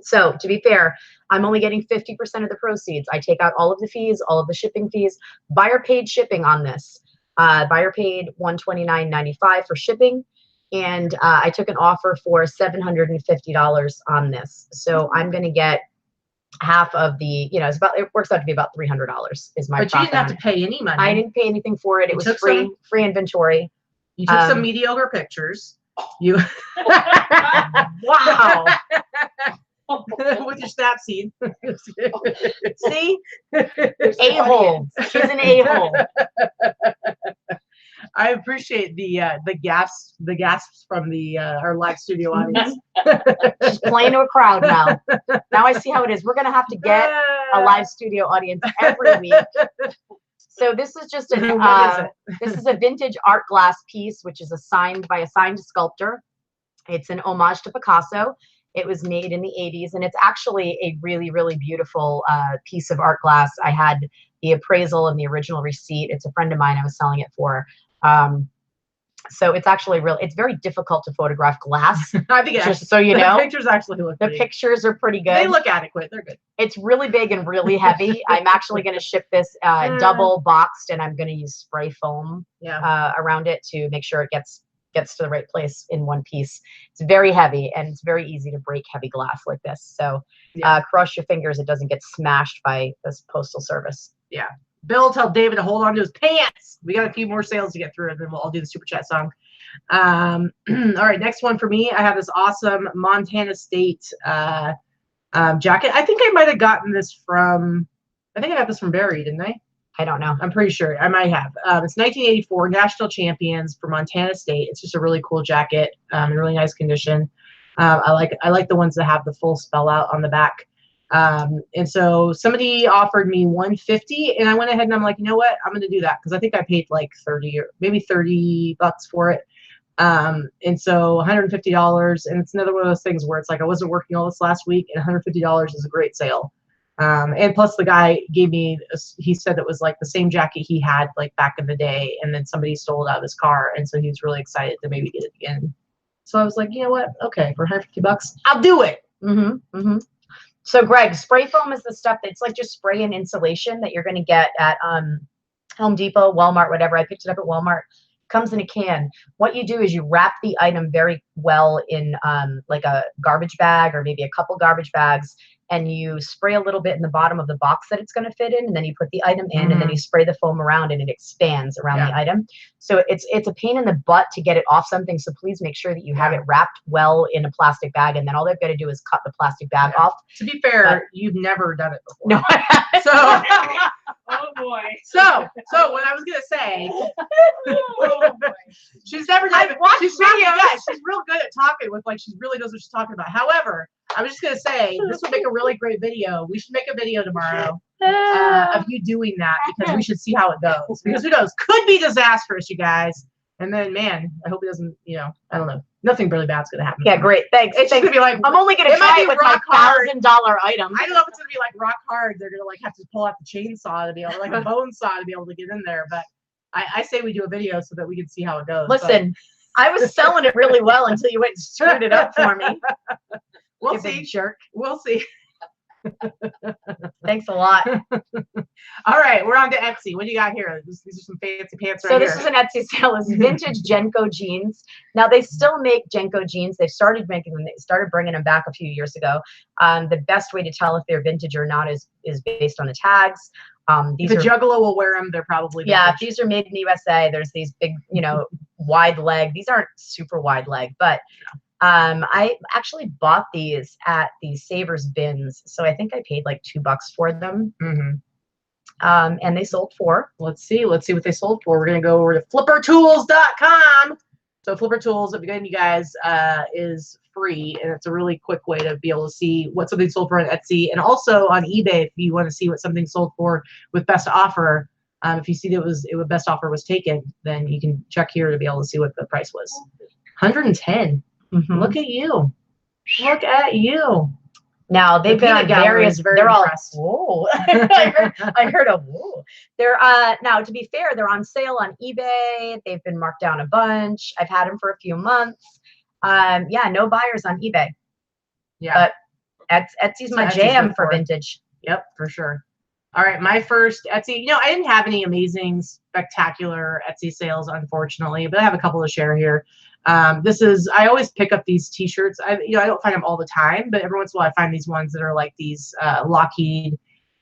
So to be fair, I'm only getting 50% of the proceeds. I take out all of the fees, all of the shipping fees. Buyer paid shipping on this. Buyer paid $129.95 for shipping. And I took an offer for $750 on this. So I'm going to get half of the, it works out to be about $300 is my profit. But you didn't have to pay any money. I didn't pay anything for it. It was free inventory. You took some mediocre pictures. You wow. With your snap seed. See? A-hole. She's an a-hole. I appreciate the gasps from our live studio audience. She's playing to a crowd now. Now I see how it is. We're gonna have to get a live studio audience every week. So this is just this is a vintage art glass piece, which is signed sculptor. It's an homage to Picasso. It was made in the 80s, and it's actually a really, really beautiful piece of art glass. I had the appraisal and the original receipt. It's a friend of mine I was selling it for. So it's actually it's very difficult to photograph glass. I think just so you know. The pictures actually look The pictures are pretty good. They look adequate. They're good. It's really big and really heavy. I'm actually going to ship this double boxed, and I'm going to use spray foam around it to make sure it gets to the right place in one piece. It's very heavy, and it's very easy to break heavy glass like this. So cross your fingers it doesn't get smashed by this postal service. Yeah. Bill, tell David to hold on to his pants. We got a few more sales to get through, and then I'll do the super chat song. All right, next one for me. I have this awesome Montana State jacket. I think I might have gotten this from, I think I got this from Barry, didn't I? I don't know. I'm pretty sure I might have. It's 1984 National Champions for Montana State. It's just a really cool jacket, in really nice condition. I like the ones that have the full spell out on the back. And so somebody offered me $150, and I went ahead and I'm like, you know what? I'm going to do that because I think I paid like 30 or maybe $30 for it. And so $150, and it's another one of those things where it's like I wasn't working all this last week, and $150 is a great sale. And plus the guy gave me, he said it was like the same jacket he had like back in the day, and then somebody stole it out of his car, and so he was really excited to maybe get it again. So I was like, you know what? Okay, for $150, I'll do it. So Greg, spray foam is the stuff that's like just spray and insulation that you're going to get at Home Depot, Walmart, whatever. I picked it up at Walmart. Comes in a can. What you do is you wrap the item very well in like a garbage bag or maybe a couple garbage bags, and you spray a little bit in the bottom of the box that it's going to fit in, and then you put the item in, and then you spray the foam around, and it expands around the item. So it's a pain in the butt to get it off something, so please make sure that you have it wrapped well in a plastic bag, and then all they've got to do is cut the plastic bag off. To be fair, you've never done it before. No. So Oh boy. So what I was gonna say, she's never done it. She's real good at talking with, like, she really knows what she's talking about. However, I was just gonna say this would make a really great video. We should make a video tomorrow of you doing that, because we should see how it goes. Because who knows, could be disastrous, you guys. And then, man, I hope it doesn't. You know, I don't know. Nothing really bad's gonna happen. Yeah, great. Thanks. It's gonna be like, I'm only gonna try it with my $1,000 item. I don't know if it's gonna be like rock hard. They're gonna like have to pull out the chainsaw to be able, like a bone saw to be able to get in there. But I say we do a video so that we can see how it goes. Listen, I was selling it really well until you went and screwed it up for me. We'll see. Jerk. We'll see. Thanks a lot. All right, we're on to Etsy. What do you got here? These are some fancy pants right here. So this is an Etsy sale. It's vintage Jenko jeans. Now they still make Jenko jeans. They've started making them. They started bringing them back a few years ago. The best way to tell if they're vintage or not is based on the tags. If a juggalo will wear them, they're probably vintage. Yeah, if these are made in the USA, there's these big, wide leg. These aren't super wide leg, but I actually bought these at the Savers bins, so I think I paid like $2 for them. And they sold for. Let's see what they sold for. We're gonna go over to flippertools.com. So Flipper Tools, again, you guys, is free, and it's a really quick way to be able to see what something sold for on Etsy, and also on eBay if you want to see what something sold for with best offer. If you see that best offer was taken, then you can check here to be able to see what the price was. 110. Look at you. Look at you. Now they've been on various. They're all. Whoa. I heard a whoa. They're now, to be fair, they're on sale on eBay. They've been marked down a bunch. I've had them for a few months. Yeah, no buyers on eBay. Yeah, but Etsy's my jam for vintage. Yep, for sure. All right, my first Etsy. I didn't have any amazing, spectacular Etsy sales, unfortunately, but I have a couple to share here. I always pick up these T-shirts. I don't find them all the time, but every once in a while I find these ones that are like these Lockheed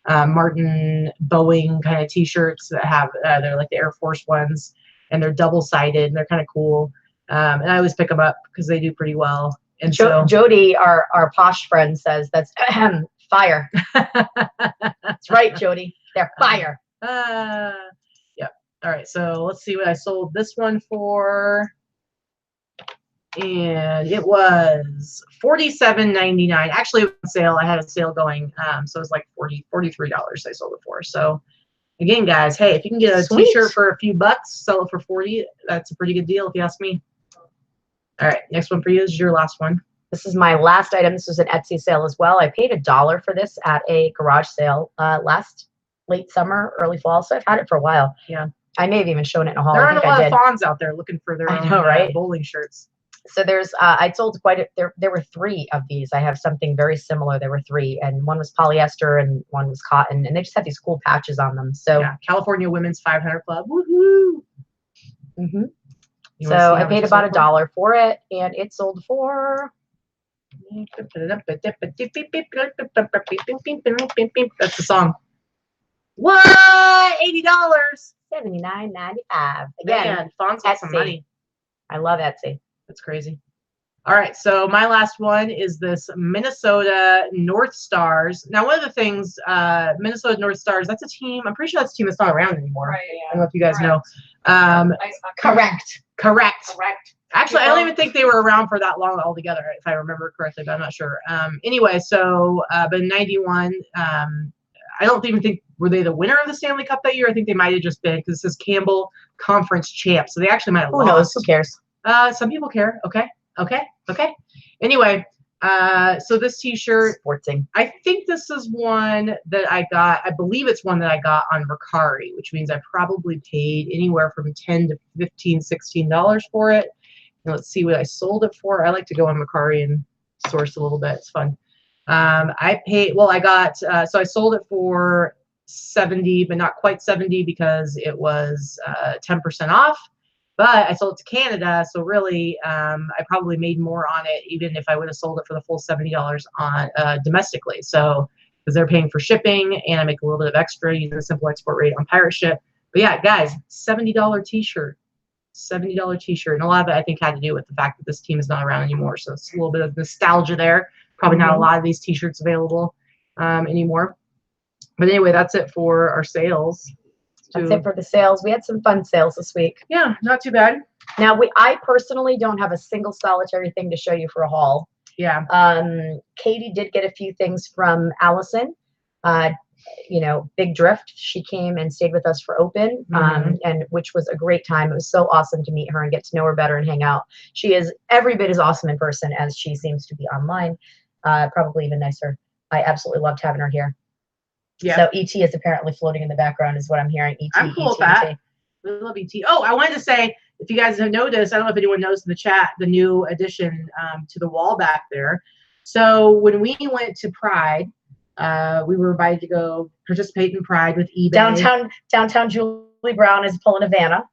Martin, Boeing kind of T-shirts that have they're like the Air Force ones, and they're double-sided and they're kind of cool. And I always pick them up because they do pretty well. And so Jody, our posh friend, says that's fire. That's right, Jody. They're fire. Yep. All right. So let's see what I sold this one for. And it was $47.99. Actually, it was on sale. I had a sale going, so it was like $43 I sold it for. So again, guys, hey, if you can get a T-shirt for a few bucks, sell it for $40, that's a pretty good deal if you ask me. All right, next one for you. This is your last one. This is my last item. This was an Etsy sale as well. I paid $1 for this at a garage sale late summer, early fall. So I've had it for a while. Yeah, I may have even shown it in a haul. There aren't a lot of fawns out there looking for their own bowling shirts. So there's, I sold there were 3 of these. I have something very similar. There were 3, and one was polyester and one was cotton, and they just had these cool patches on them. So yeah, California Women's 500 Club. Woohoo! So I paid about $1 for it, and it sold for. That's the song. What? $80. $79.95. Again, Man, Fawn's got some Etsy. money. I love Etsy. That's crazy. All right, so my last one is this Minnesota North Stars. Now, one of the things, Minnesota North Stars, that's a team. I'm pretty sure that's a team that's not around anymore. Right, I yeah. don't know if you guys know. Ice hockey. Correct. Correct. Correct. Actually, I don't even think they were around for that long altogether, if I remember correctly, but I'm not sure. Anyway, so, but in 91, I don't even think, were they the winner of the Stanley Cup that year? I think they might have just been, because it says Campbell Conference champ. So they actually might have Who lost. knows? Who cares? Some people care. Okay. Anyway, so this t-shirt, Sporting. I think this is one that I got, I believe it's one that I got on Mercari, which means I probably paid anywhere from $10 to $15, $16 for it. And let's see what I sold it for. I like to go on Mercari and source a little bit. It's fun. I paid, well, I got, so I sold it for 70, but not quite 70 because it was 10% off. But I sold it to Canada, so really, I probably made more on it, even if I would have sold it for the full $70 on domestically. So, because they're paying for shipping, and I make a little bit of extra using the simple export rate on pirate ship. But yeah, guys, $70 t-shirt, $70 t-shirt, and a lot of it I think had to do with the fact that this team is not around anymore. So it's a little bit of nostalgia there. Probably not a lot of these t-shirts available anymore. But anyway, that's it for our sales. That's it for the sales. We had some fun sales this week. Yeah, not too bad. Now, I personally don't have a single solitary thing to show you for a haul. Yeah. Katy did get a few things from Allison. You know, big drift. She came and stayed with us for open, and which was a great time. It was so awesome to meet her and get to know her better and hang out. She is every bit as awesome in person as she seems to be online. Probably even nicer. I absolutely loved having her here. Yeah. So ET is apparently floating in the background is what I'm hearing. ET, I'm cool with that. I love ET. Oh, I wanted to say, if you guys have noticed, I don't know if anyone knows in the chat, the new addition to the wall back there. So when we went to Pride, we were invited to go participate in Pride with eBay. Downtown Julie Brown is pulling a Vanna.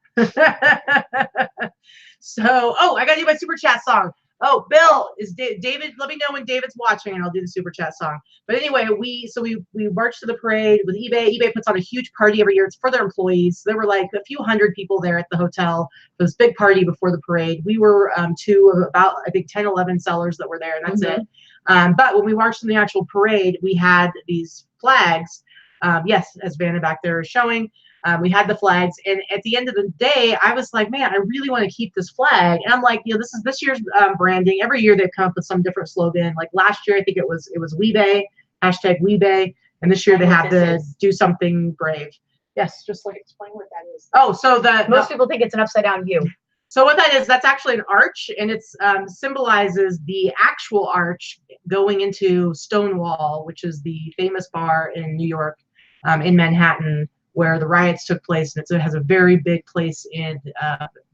So, oh, I got to do my super chat song. Oh, Bill, is David, let me know when David's watching and I'll do the super chat song. But anyway, we marched to the parade with eBay. eBay puts on a huge party every year. It's for their employees. There were like a few hundred people there at the hotel for this big party before the parade. We were two of about, I think, 10, 11 sellers that were there, and that's it. But when we marched in the actual parade, we had these flags. Yes, as Vanna back there is showing. We had the flags, and at the end of the day, I was like, man, I really want to keep this flag. And I'm like, you know, this is this year's branding. Every year they've come up with some different slogan. Like last year, I think it was WeBay, #WeBay, and this year they have to do something brave. Yes, just like explain what that is. Oh, so most people think it's an upside down U. So what that is, that's actually an arch, and it symbolizes the actual arch going into Stonewall, which is the famous bar in New York, in Manhattan, where the riots took place, and it has a very big place in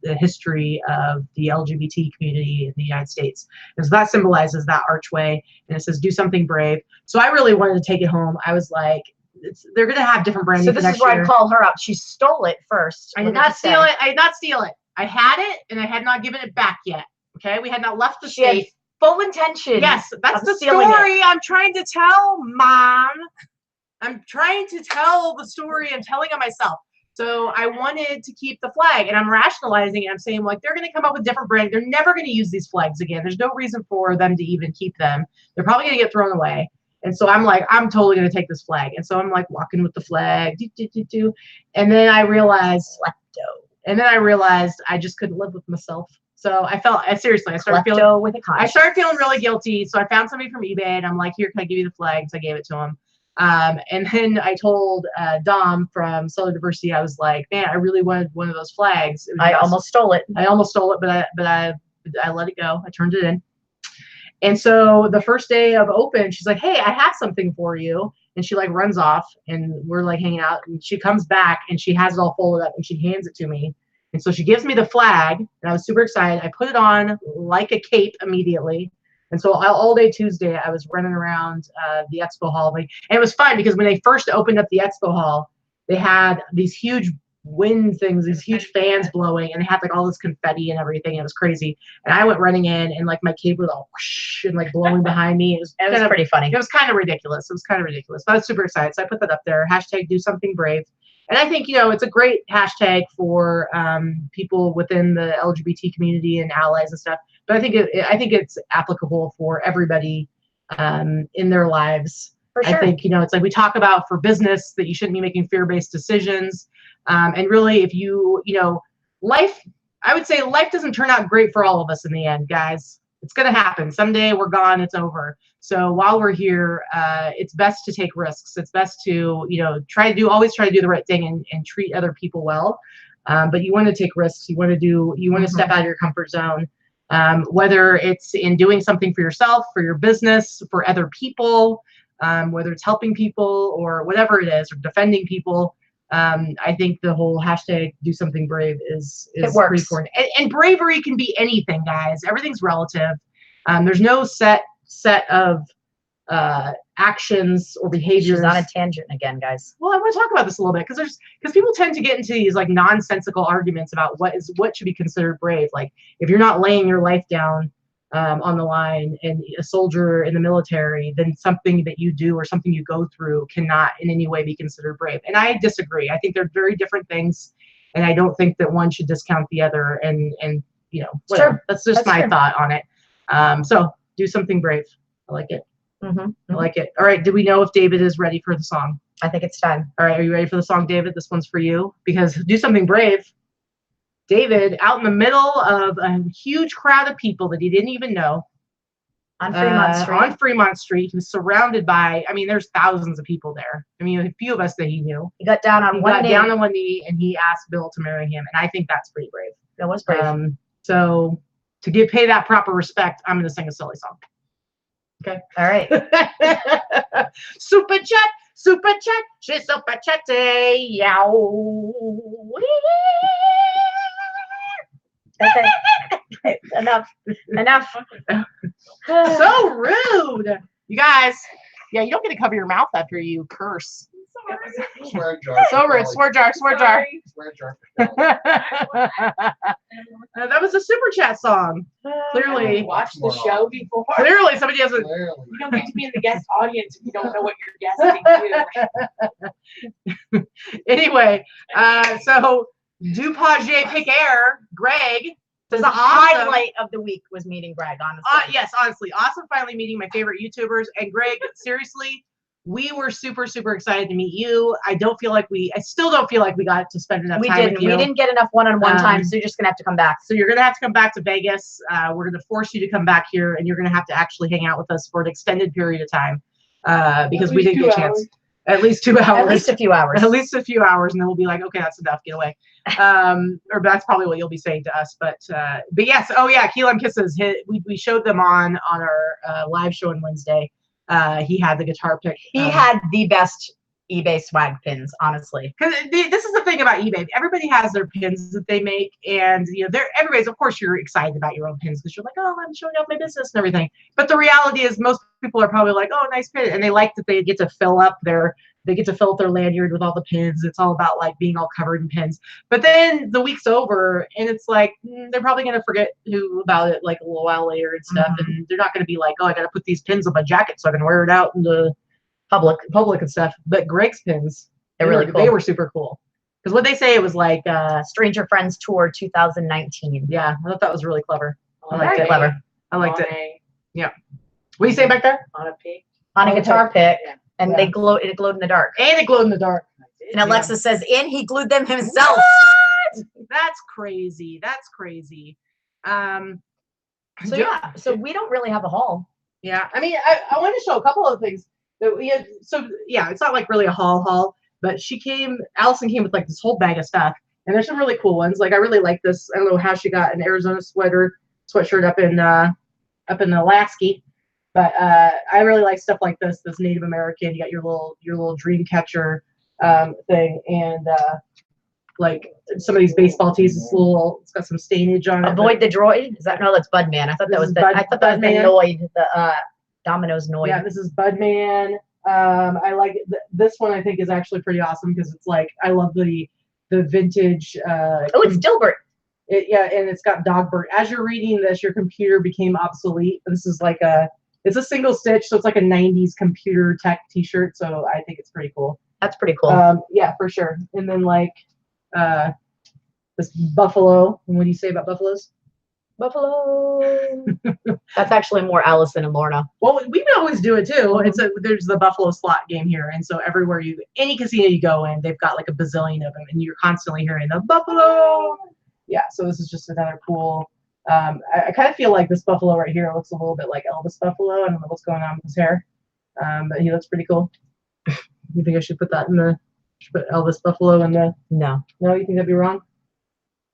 the history of the LGBT community in the United States. And so that symbolizes that archway, and it says, do something brave. So I really wanted to take it home. I was like, they're going to have different branding. So this is where I call her out. She stole it first. I did not steal it. I did not steal it. I had it, and I had not given it back yet. Okay? We had not left the state. Full intention. Yes, that's the story I'm trying to tell, Mom. I'm trying to tell the story. I'm telling it myself. So I wanted to keep the flag, and I'm rationalizing it. I'm saying, like, they're going to come up with different brand. They're never going to use these flags again. There's no reason for them to even keep them. They're probably going to get thrown away. And so I'm like, I'm totally going to take this flag. And so I'm like walking with the flag. And then I realized, I just couldn't live with myself. So I felt, seriously, I started feeling really guilty. So I found somebody from eBay, and I'm like, here, can I give you the flags? I gave it to him. And then I told Dom from Solar Diversity, I was like, man, I really wanted one of those flags. I almost stole it, but I let it go. I turned it in. And so the first day of open, she's like, hey, I have something for you. And she like runs off, and we're like hanging out, and she comes back and she has it all folded up and she hands it to me. And so she gives me the flag, and I was super excited. I put it on like a cape immediately. And so all day Tuesday, I was running around the expo hall. And it was fun because when they first opened up the expo hall, they had these huge wind things, these huge fans blowing, and they had like all this confetti and everything. It was crazy. And I went running in, and like my cape was all whoosh and like blowing behind me. It was pretty funny. It was kind of ridiculous. But I was super excited. So I put that up there. Hashtag do something brave. And I think, it's a great hashtag for people within the LGBT community and allies and stuff. But I think it's applicable for everybody in their lives. For sure. I think, it's like we talk about for business that you shouldn't be making fear-based decisions. And really, if life, I would say life doesn't turn out great for all of us in the end, guys. It's going to happen. Someday we're gone. It's over. So while we're here, it's best to take risks. It's best to, always try to do the right thing and treat other people well. But you want to take risks. You want to step out of your comfort zone. Whether it's in doing something for yourself, for your business, for other people, whether it's helping people or whatever it is, or defending people. I think the whole hashtag do something brave is pretty important. And bravery can be anything, guys. Everything's relative. There's no set of actions or behaviors. She's on a tangent again, guys. Well, I want to talk about this a little bit because people tend to get into these like nonsensical arguments about what should be considered brave. Like if you're not laying your life down on the line and a soldier in the military, then something that you do or something you go through cannot in any way be considered brave. And I disagree. I think they're very different things, and I don't think that one should discount the other. And whatever. Sure. That's just my thought on it. So do something brave. I like it. I like it. All right. Do we know if David is ready for the song? I think it's time. All right. Are you ready for the song, David? This one's for you because do something brave. David, out in the middle of a huge crowd of people that he didn't even know. On Fremont Street. He was surrounded by, there's thousands of people there. A few of us that he knew. He got down on one knee and he asked Bill to marry him. And I think that's pretty brave. That was brave. So to pay that proper respect, I'm going to sing a silly song. Okay. All right. Super chat, she's super chatty, yow. Okay. Enough. So rude. You guys, you don't get to cover your mouth after you curse. Swear jar. So rude. Swear jar. That was a super chat song. Clearly. Watched the show before. Clearly, somebody hasn't. You don't get to be in the guest audience if you don't know what you're guesting to. Anyway, so DuPage Pick Air, Greg. The highlight of the week was meeting Greg, honestly. Yes, honestly. Awesome finally meeting my favorite YouTubers. And Greg, seriously, we were super, super excited to meet you. I still don't feel like we got to spend enough time with you. We didn't get enough one-on-one time, so you're just going to have to come back. So you're going to have to come back to Vegas. We're going to force you to come back here, and you're going to have to actually hang out with us for an extended period of time because we didn't get a chance. At least 2 hours. At least a few hours. At least a few hours, and then we'll be like, okay, that's enough. Get away. Or that's probably what you'll be saying to us. But yes. Oh yeah, Key Lime Kisses. We showed them on our live show on Wednesday. He had the guitar pick. He had the best eBay swag pins, honestly. Because this is the thing about eBay. Everybody has their pins that they make, and everybody's. Of course, you're excited about your own pins because you're like, oh, I'm showing off my business and everything. But the reality is, most people are probably like, oh, nice pin, and they like that they get to fill up their lanyard with all the pins. It's all about like being all covered in pins. But then the week's over, and it's like they're probably gonna forget about it like a little while later and stuff, and they're not gonna be like, oh, I gotta put these pins on my jacket so I can wear it out in the public and stuff. But Greg's pins, they were super cool. Because what they say, it was like Stranger Friends Tour 2019. Yeah, I thought that was really clever. I liked it. Clever. I liked it. Yeah. What do you say back there? On a guitar pick. Yeah. And it glowed in the dark. And it glowed in the dark. And Alexa says, and he glued them himself. What? That's crazy. So we don't really have a haul. Yeah. I want to show a couple of things that we had. So yeah, it's not like really a haul, but Allison came with like this whole bag of stuff. And there's some really cool ones. Like I really like this. I don't know how she got an Arizona sweatshirt up in Alaska. But I really like stuff like this Native American. You got your little dream catcher thing, and like some of these baseball tees. It's got some stainage on it. Avoid the droid. That's Budman. I thought that was the Noid, the Domino's Noid. Yeah, this is Budman. I like this one. I think is actually pretty awesome because it's like I love the the vintage. Oh, it's Dilbert. Yeah, and it's got Dogbert. As you're reading this, your computer became obsolete. This is like it's a single stitch, so it's like a 90s computer tech t-shirt, so I think it's pretty cool. That's pretty cool. Yeah, for sure. And then like this buffalo. And what do you say about buffaloes? Buffalo. That's actually more Allison and Lorna. Well, we always do it too. There's the buffalo slot game here, and so everywhere any casino you go in, they've got like a bazillion of them, and you're constantly hearing the buffalo. Yeah, so this is just another cool. I kind of feel like this buffalo right here looks a little bit like Elvis Buffalo. I don't know what's going on with his hair, but he looks pretty cool. You think I should put that put Elvis Buffalo in the? No. No, you think that'd be wrong?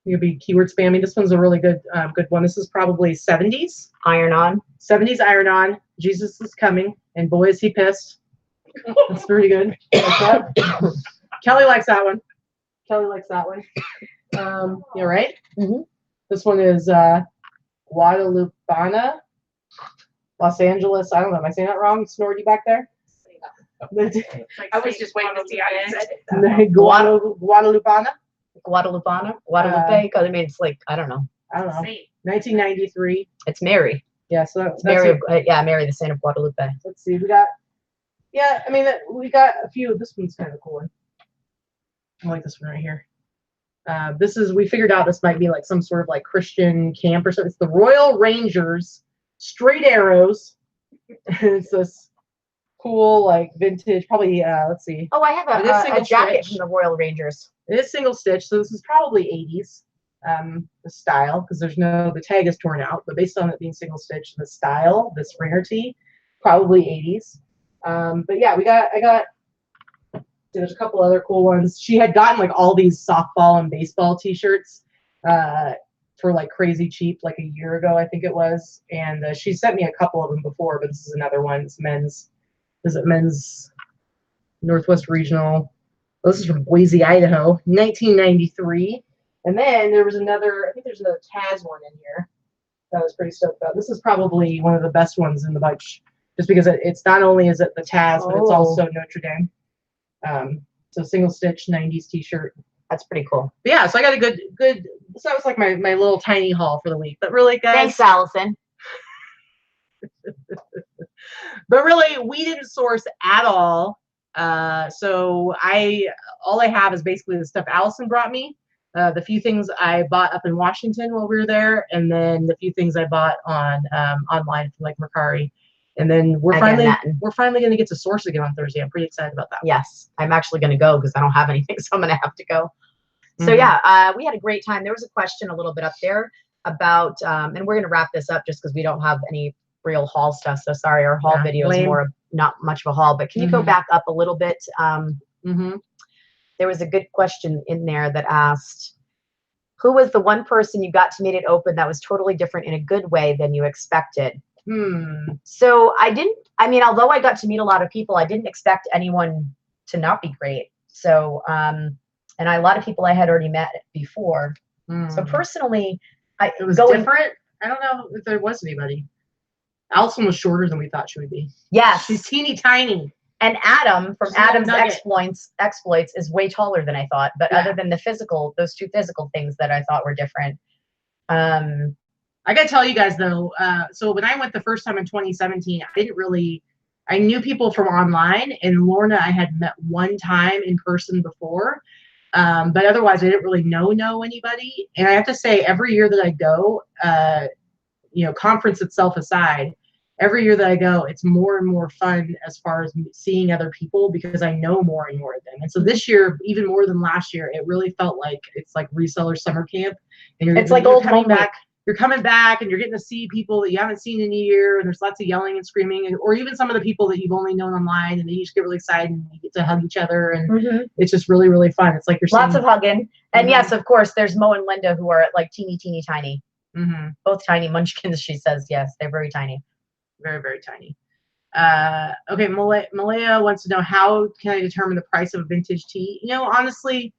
You'll be keyword spamming. This one's a really good one. This is probably 70s. Iron on. 70s iron on. Jesus is coming, and boy is he pissed. That's pretty good. Kelly likes that one. Kelly likes that one. You're right. Mm-hmm. This one is Guadalupana, Los Angeles. I don't know. Am I saying that wrong? Snorty back there. I was just waiting to see how you said it. Guadalupana. Guadalupe, because I mean, it's like, I don't know. 1993. It's Mary. Yeah, so that's Mary. Mary, the Saint of Guadalupe. Let's see. We got a few. This one's kind of cool one. I like this one right here. We figured out this might be like some sort of like Christian camp or something. It's the Royal Rangers Straight Arrows. It's this cool, like vintage, probably, let's see. Oh, I have a jacket from the Royal Rangers. It is single stitch, so this is probably 80s, the style, because the tag is torn out, but based on it being single stitch, the style, this ringer tee, probably 80s. But yeah, there's a couple other cool ones. She had gotten like all these softball and baseball t-shirts for like crazy cheap, like a year ago, I think it was. And she sent me a couple of them before, but this is another one. It's men's Northwest Regional. This is from Boise, Idaho, 1993. And then there's another Taz one in here that I was pretty stoked about. This is probably one of the best ones in the bunch, just because it's not only is it the Taz, but it's also Notre Dame. So single stitch 90s t-shirt. That's pretty cool. But yeah, so I got a good. So that was like my little tiny haul for the week. But really, guys. Thanks, Allison. But really, we didn't source at all. So all I have is basically the stuff Allison brought me, the few things I bought up in Washington while we were there, and then the few things I bought online from like Mercari. And then we're finally going to get to source again on Thursday. I'm pretty excited about that. Yes, I'm actually going to go because I don't have anything, so I'm going to have to go. So yeah, we had a great time. There was a question a little bit up there about, and we're going to wrap this up just because we don't have any real haul stuff. So sorry, our haul video is not much of a haul. But can you go back up a little bit? There was a good question in there that asked, who was the one person you got to meet at Open that was totally different in a good way than you expected? So although I got to meet a lot of people, I didn't expect anyone to not be great. So, and a lot of people I had already met before. So personally, it was different. I don't know if there was anybody. Allison was shorter than we thought she would be. Yes. She's teeny tiny. And Adam from Adam's Exploits is way taller than I thought. But other than those two physical things that I thought were different. I got to tell you guys though, so when I went the first time in 2017, I knew people from online, and Lorna I had met one time in person before. But otherwise I didn't really know anybody. And I have to say, every year that I go, conference itself aside, every year that I go, it's more and more fun as far as seeing other people because I know more and more of them. And so this year, even more than last year, it really felt like it's like reseller summer camp. And it's like old coming back. You're coming back and you're getting to see people that you haven't seen in a year, and there's lots of yelling and screaming, or even some of the people that you've only known online, and then you just get really excited and you get to hug each other, and it's just really, really fun. It's like you're lots of hugging. And yes, of course, there's Mo and Linda who are like teeny tiny. Both tiny munchkins, she says. Yes, they're very tiny. Very, very tiny. Okay, Malaya wants to know, how can I determine the price of a vintage tee? Honestly,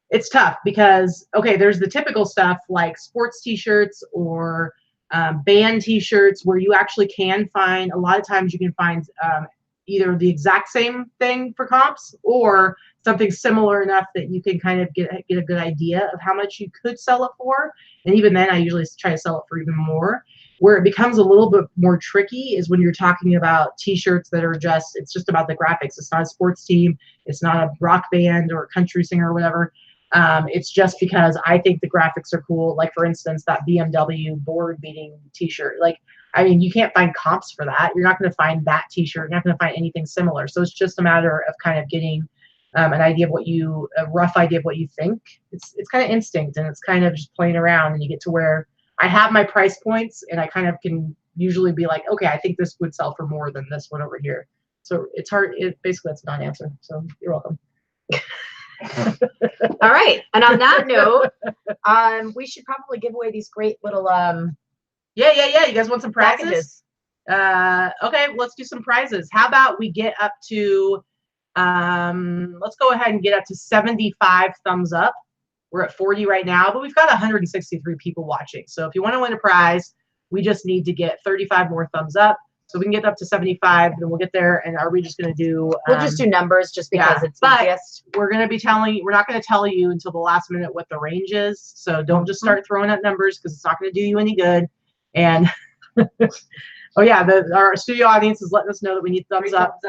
it's tough because, there's the typical stuff like sports t-shirts or band t-shirts where you actually can find, a lot of times you can find either the exact same thing for comps or something similar enough that you can kind of get a good idea of how much you could sell it for. And even then, I usually try to sell it for even more. Where it becomes a little bit more tricky is when you're talking about t-shirts that are it's just about the graphics. It's not a sports team. It's not a rock band or a country singer or whatever. It's just because I think the graphics are cool. Like, for instance, that BMW board beating t-shirt. Like, I mean, you can't find comps for that. You're not going to find that t-shirt. You're not going to find anything similar. So it's just a matter of kind of getting a rough idea of what you think. It's kind of instinct, and it's kind of just playing around, and you get to where I have my price points, and I kind of can usually be like, okay, I think this would sell for more than this one over here. So it's hard. Basically, that's a non-answer. So you're welcome. All right. And on that note, we should probably give away these great little Yeah. You guys want some prizes? packages. Okay, let's do some prizes. How about we get up to let's go ahead and get up to 75 thumbs up. We're at 40 right now, but we've got 163 people watching. So if you want to win a prize, we just need to get 35 more thumbs up. So we can get up to 75, then we'll get there. And are we just going to do? We'll just do numbers just because it's easiest. We're going to be we're not going to tell you until the last minute what the range is. So don't just start throwing out numbers because it's not going to do you any good. And oh yeah, our studio audience is letting us know that we need thumbs up.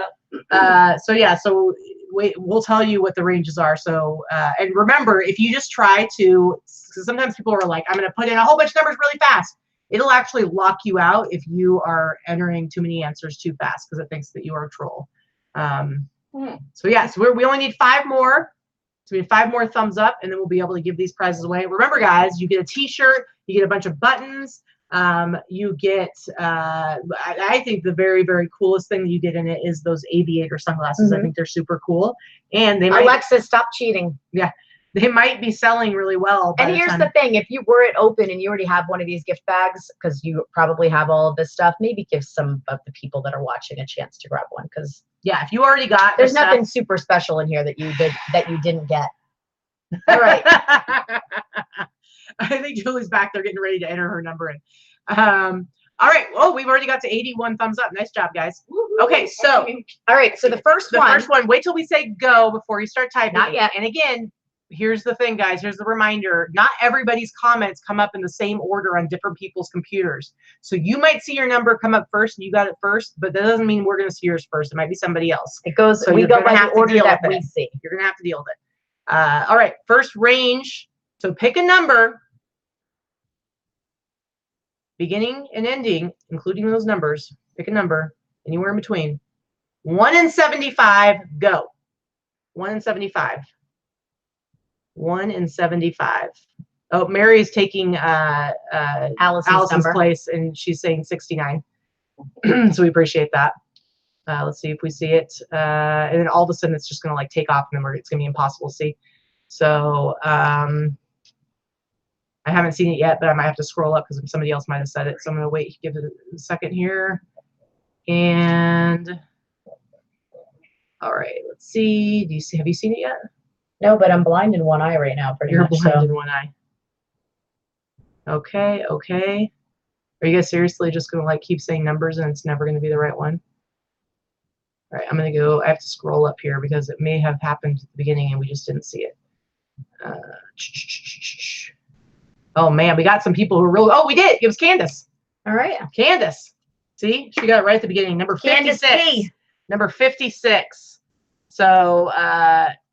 So we'll tell you what the ranges are. So and remember, if you just try to, because sometimes people are like, I'm going to put in a whole bunch of numbers really fast. It'll actually lock you out if you are entering too many answers too fast because it thinks that you are a troll. So we only need 5 more. So we need 5 more thumbs up, and then we'll be able to give these prizes away. Remember, guys, you get a T-shirt, you get a bunch of buttons. You get, I think the very, very coolest thing that you get in it is those Aviator sunglasses. I think they're super cool. And they might, Alexa, stop cheating. Yeah. They might be selling really well. And here's the thing. If you were it open and you already have one of these gift bags, because you probably have all of this stuff, maybe give some of the people that are watching a chance to grab one. Because yeah, if you already got, there's nothing super special in here that you didn't get. All right. I think Julie's back there getting ready to enter her number in. All right. Oh, we've already got to 81 thumbs up. Nice job, guys. Okay, so all right. So the first one. Wait till we say go before you start typing. Not yet. And again, here's the thing, guys. Here's the reminder. Not everybody's comments come up in the same order on different people's computers. So you might see your number come up first and you got it first, but that doesn't mean we're going to see yours first. It might be somebody else. It goes, so we go by the order that we see. You're going to have to deal with it. All right. First range. So pick a number, beginning and ending, including those numbers. Pick a number anywhere in between. 1 and 75, go. 1 and 75. 1 and 75. Oh, Mary is taking Allison's place, and she's saying 69. So we appreciate that. Let's see if we see it. And then all of a sudden, it's just going to like take off, and then it's going to be impossible to see. So I haven't seen it yet, but I might have to scroll up because somebody else might have said it. So I'm going to wait, give it a second here. And all right, let's see. Have you seen it yet? No, but I'm blind in one eye right now. You're blind in one eye. Okay. Are you guys seriously just going to like keep saying numbers and it's never going to be the right one? All right, I'm going to go. I have to scroll up here because it may have happened at the beginning and we just didn't see it. Oh, man, we got some people who are really. Oh, we did. It was Candace. All right. Candace. See, she got it right at the beginning. Number 56. Number 56. So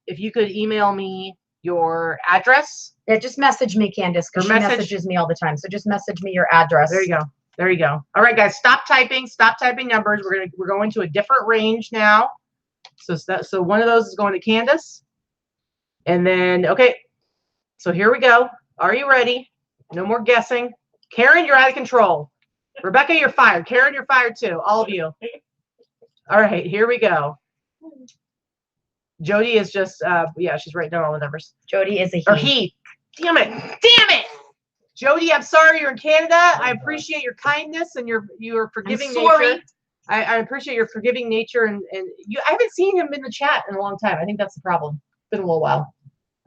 if you could email me your address. Yeah, just message me, Candace, because she messages me all the time. So just message me your address. There you go. There you go. All right, guys, stop typing. Stop typing numbers. We're going to a different range now. So one of those is going to Candace. And then, okay, so here we go. Are you ready? No more guessing. Karen, you're out of control. Rebecca, you're fired. Karen, you're fired too. All of you. All right, here we go. Jody is just, yeah, she's writing down all the numbers. Jody is a he. Or he. Damn it. Damn it. Jody, I'm sorry you're in Canada. I appreciate your kindness and your forgiving nature. I appreciate your forgiving nature. And I haven't seen him in the chat in a long time. I think that's the problem. It's been a little while.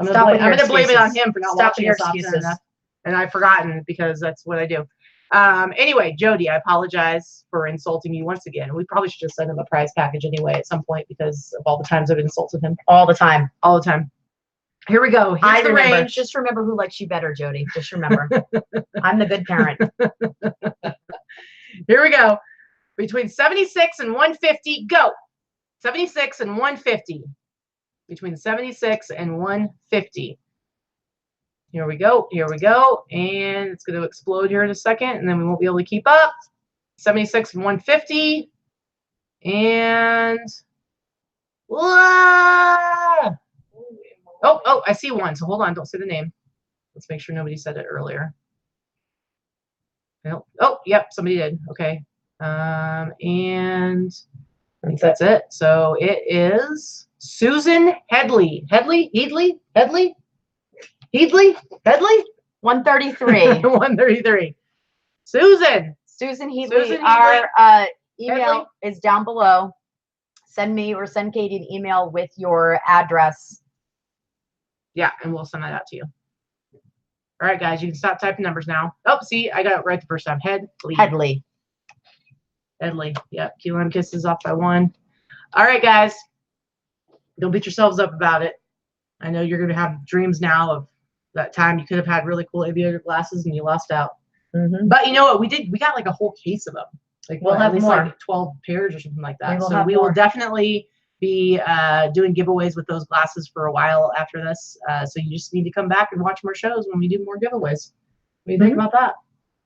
I'm going to blame it on him for not watching us often enough. And I've forgotten because that's what I do. Anyway, Jody, I apologize for insulting you once again. We probably should just send him a prize package anyway at some point because of all the times I've insulted him. All the time. All the time. Here we go. Here's the remember. range. Just remember who likes you better, Jody. Just remember. I'm the good parent. Here we go. Between 76 and 150, go. 76 and 150. Between 76 and 150. Here we go. Here we go. And it's going to explode here in a second, and then we won't be able to keep up. 76 and 150. And oh, I see one. So hold on. Don't say the name. Let's make sure nobody said it earlier. Oh, yep, somebody did. Okay. And I think that's it. So it is Susan Headley. Headley? 133. 133. Susan. Susan Headley. Our email is down below. Send me or send Katie an email with your address. Yeah, and we'll send that out to you. All right, guys, you can stop typing numbers now. Oh, see, I got it right the first time. Headley. Yep, key lime kisses off by 1. All right, guys. Don't beat yourselves up about it. I know you're going to have dreams now of that time you could have had really cool aviator glasses and you lost out. But you know what? We got like a whole case of them. Like we'll have at least more. Like 12 pairs or something like that. We will definitely be doing giveaways with those glasses for a while after this. So you just need to come back and watch more shows when we do more giveaways. What do you think about that?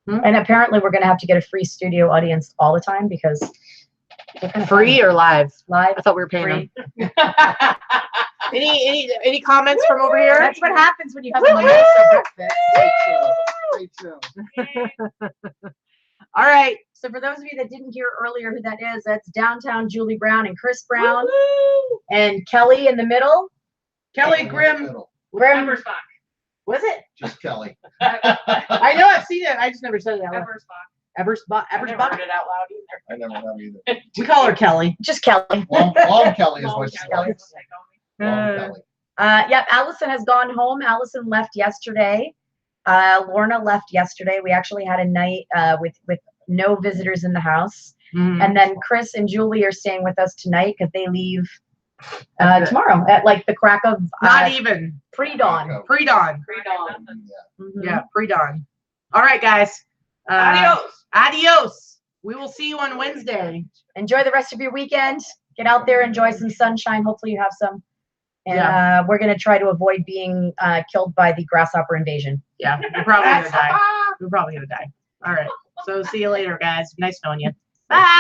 And apparently we're going to have to get a free studio audience all the time because free or live? Live. I thought we were paying them. Any comments from over here? That's what happens when you have a mimosa breakfast. Stay tuned. All right. So for those of you that didn't hear earlier who that is, that's Downtown Julie Brown and Chris Brown. And Kelly in the middle. Kelly Grimm. Eversbach. Was it? Just Kelly. I know I've seen it. I just never said it out loud. Eversbach. I never heard it out loud either. I never have either. We call her Kelly. Just Kelly. Long Kelly is Long what she Kelly. likes. Long Kelly. Yep, Allison has gone home. Allison left yesterday. Lorna left yesterday. We actually had a night with no visitors in the house. And then Chris and Julie are staying with us tonight because they leave tomorrow at like the crack of Not even pre-dawn. Pre-dawn. Pre-dawn. Yeah, pre-dawn. All right, guys. Adios. We will see you on Wednesday. Enjoy the rest of your weekend. Get out there, enjoy some sunshine. Hopefully you have some. And we're going to try to avoid being killed by the grasshopper invasion. Yeah, we're probably going to die. We're probably going to die. All right. So see you later, guys. Nice knowing you. Bye.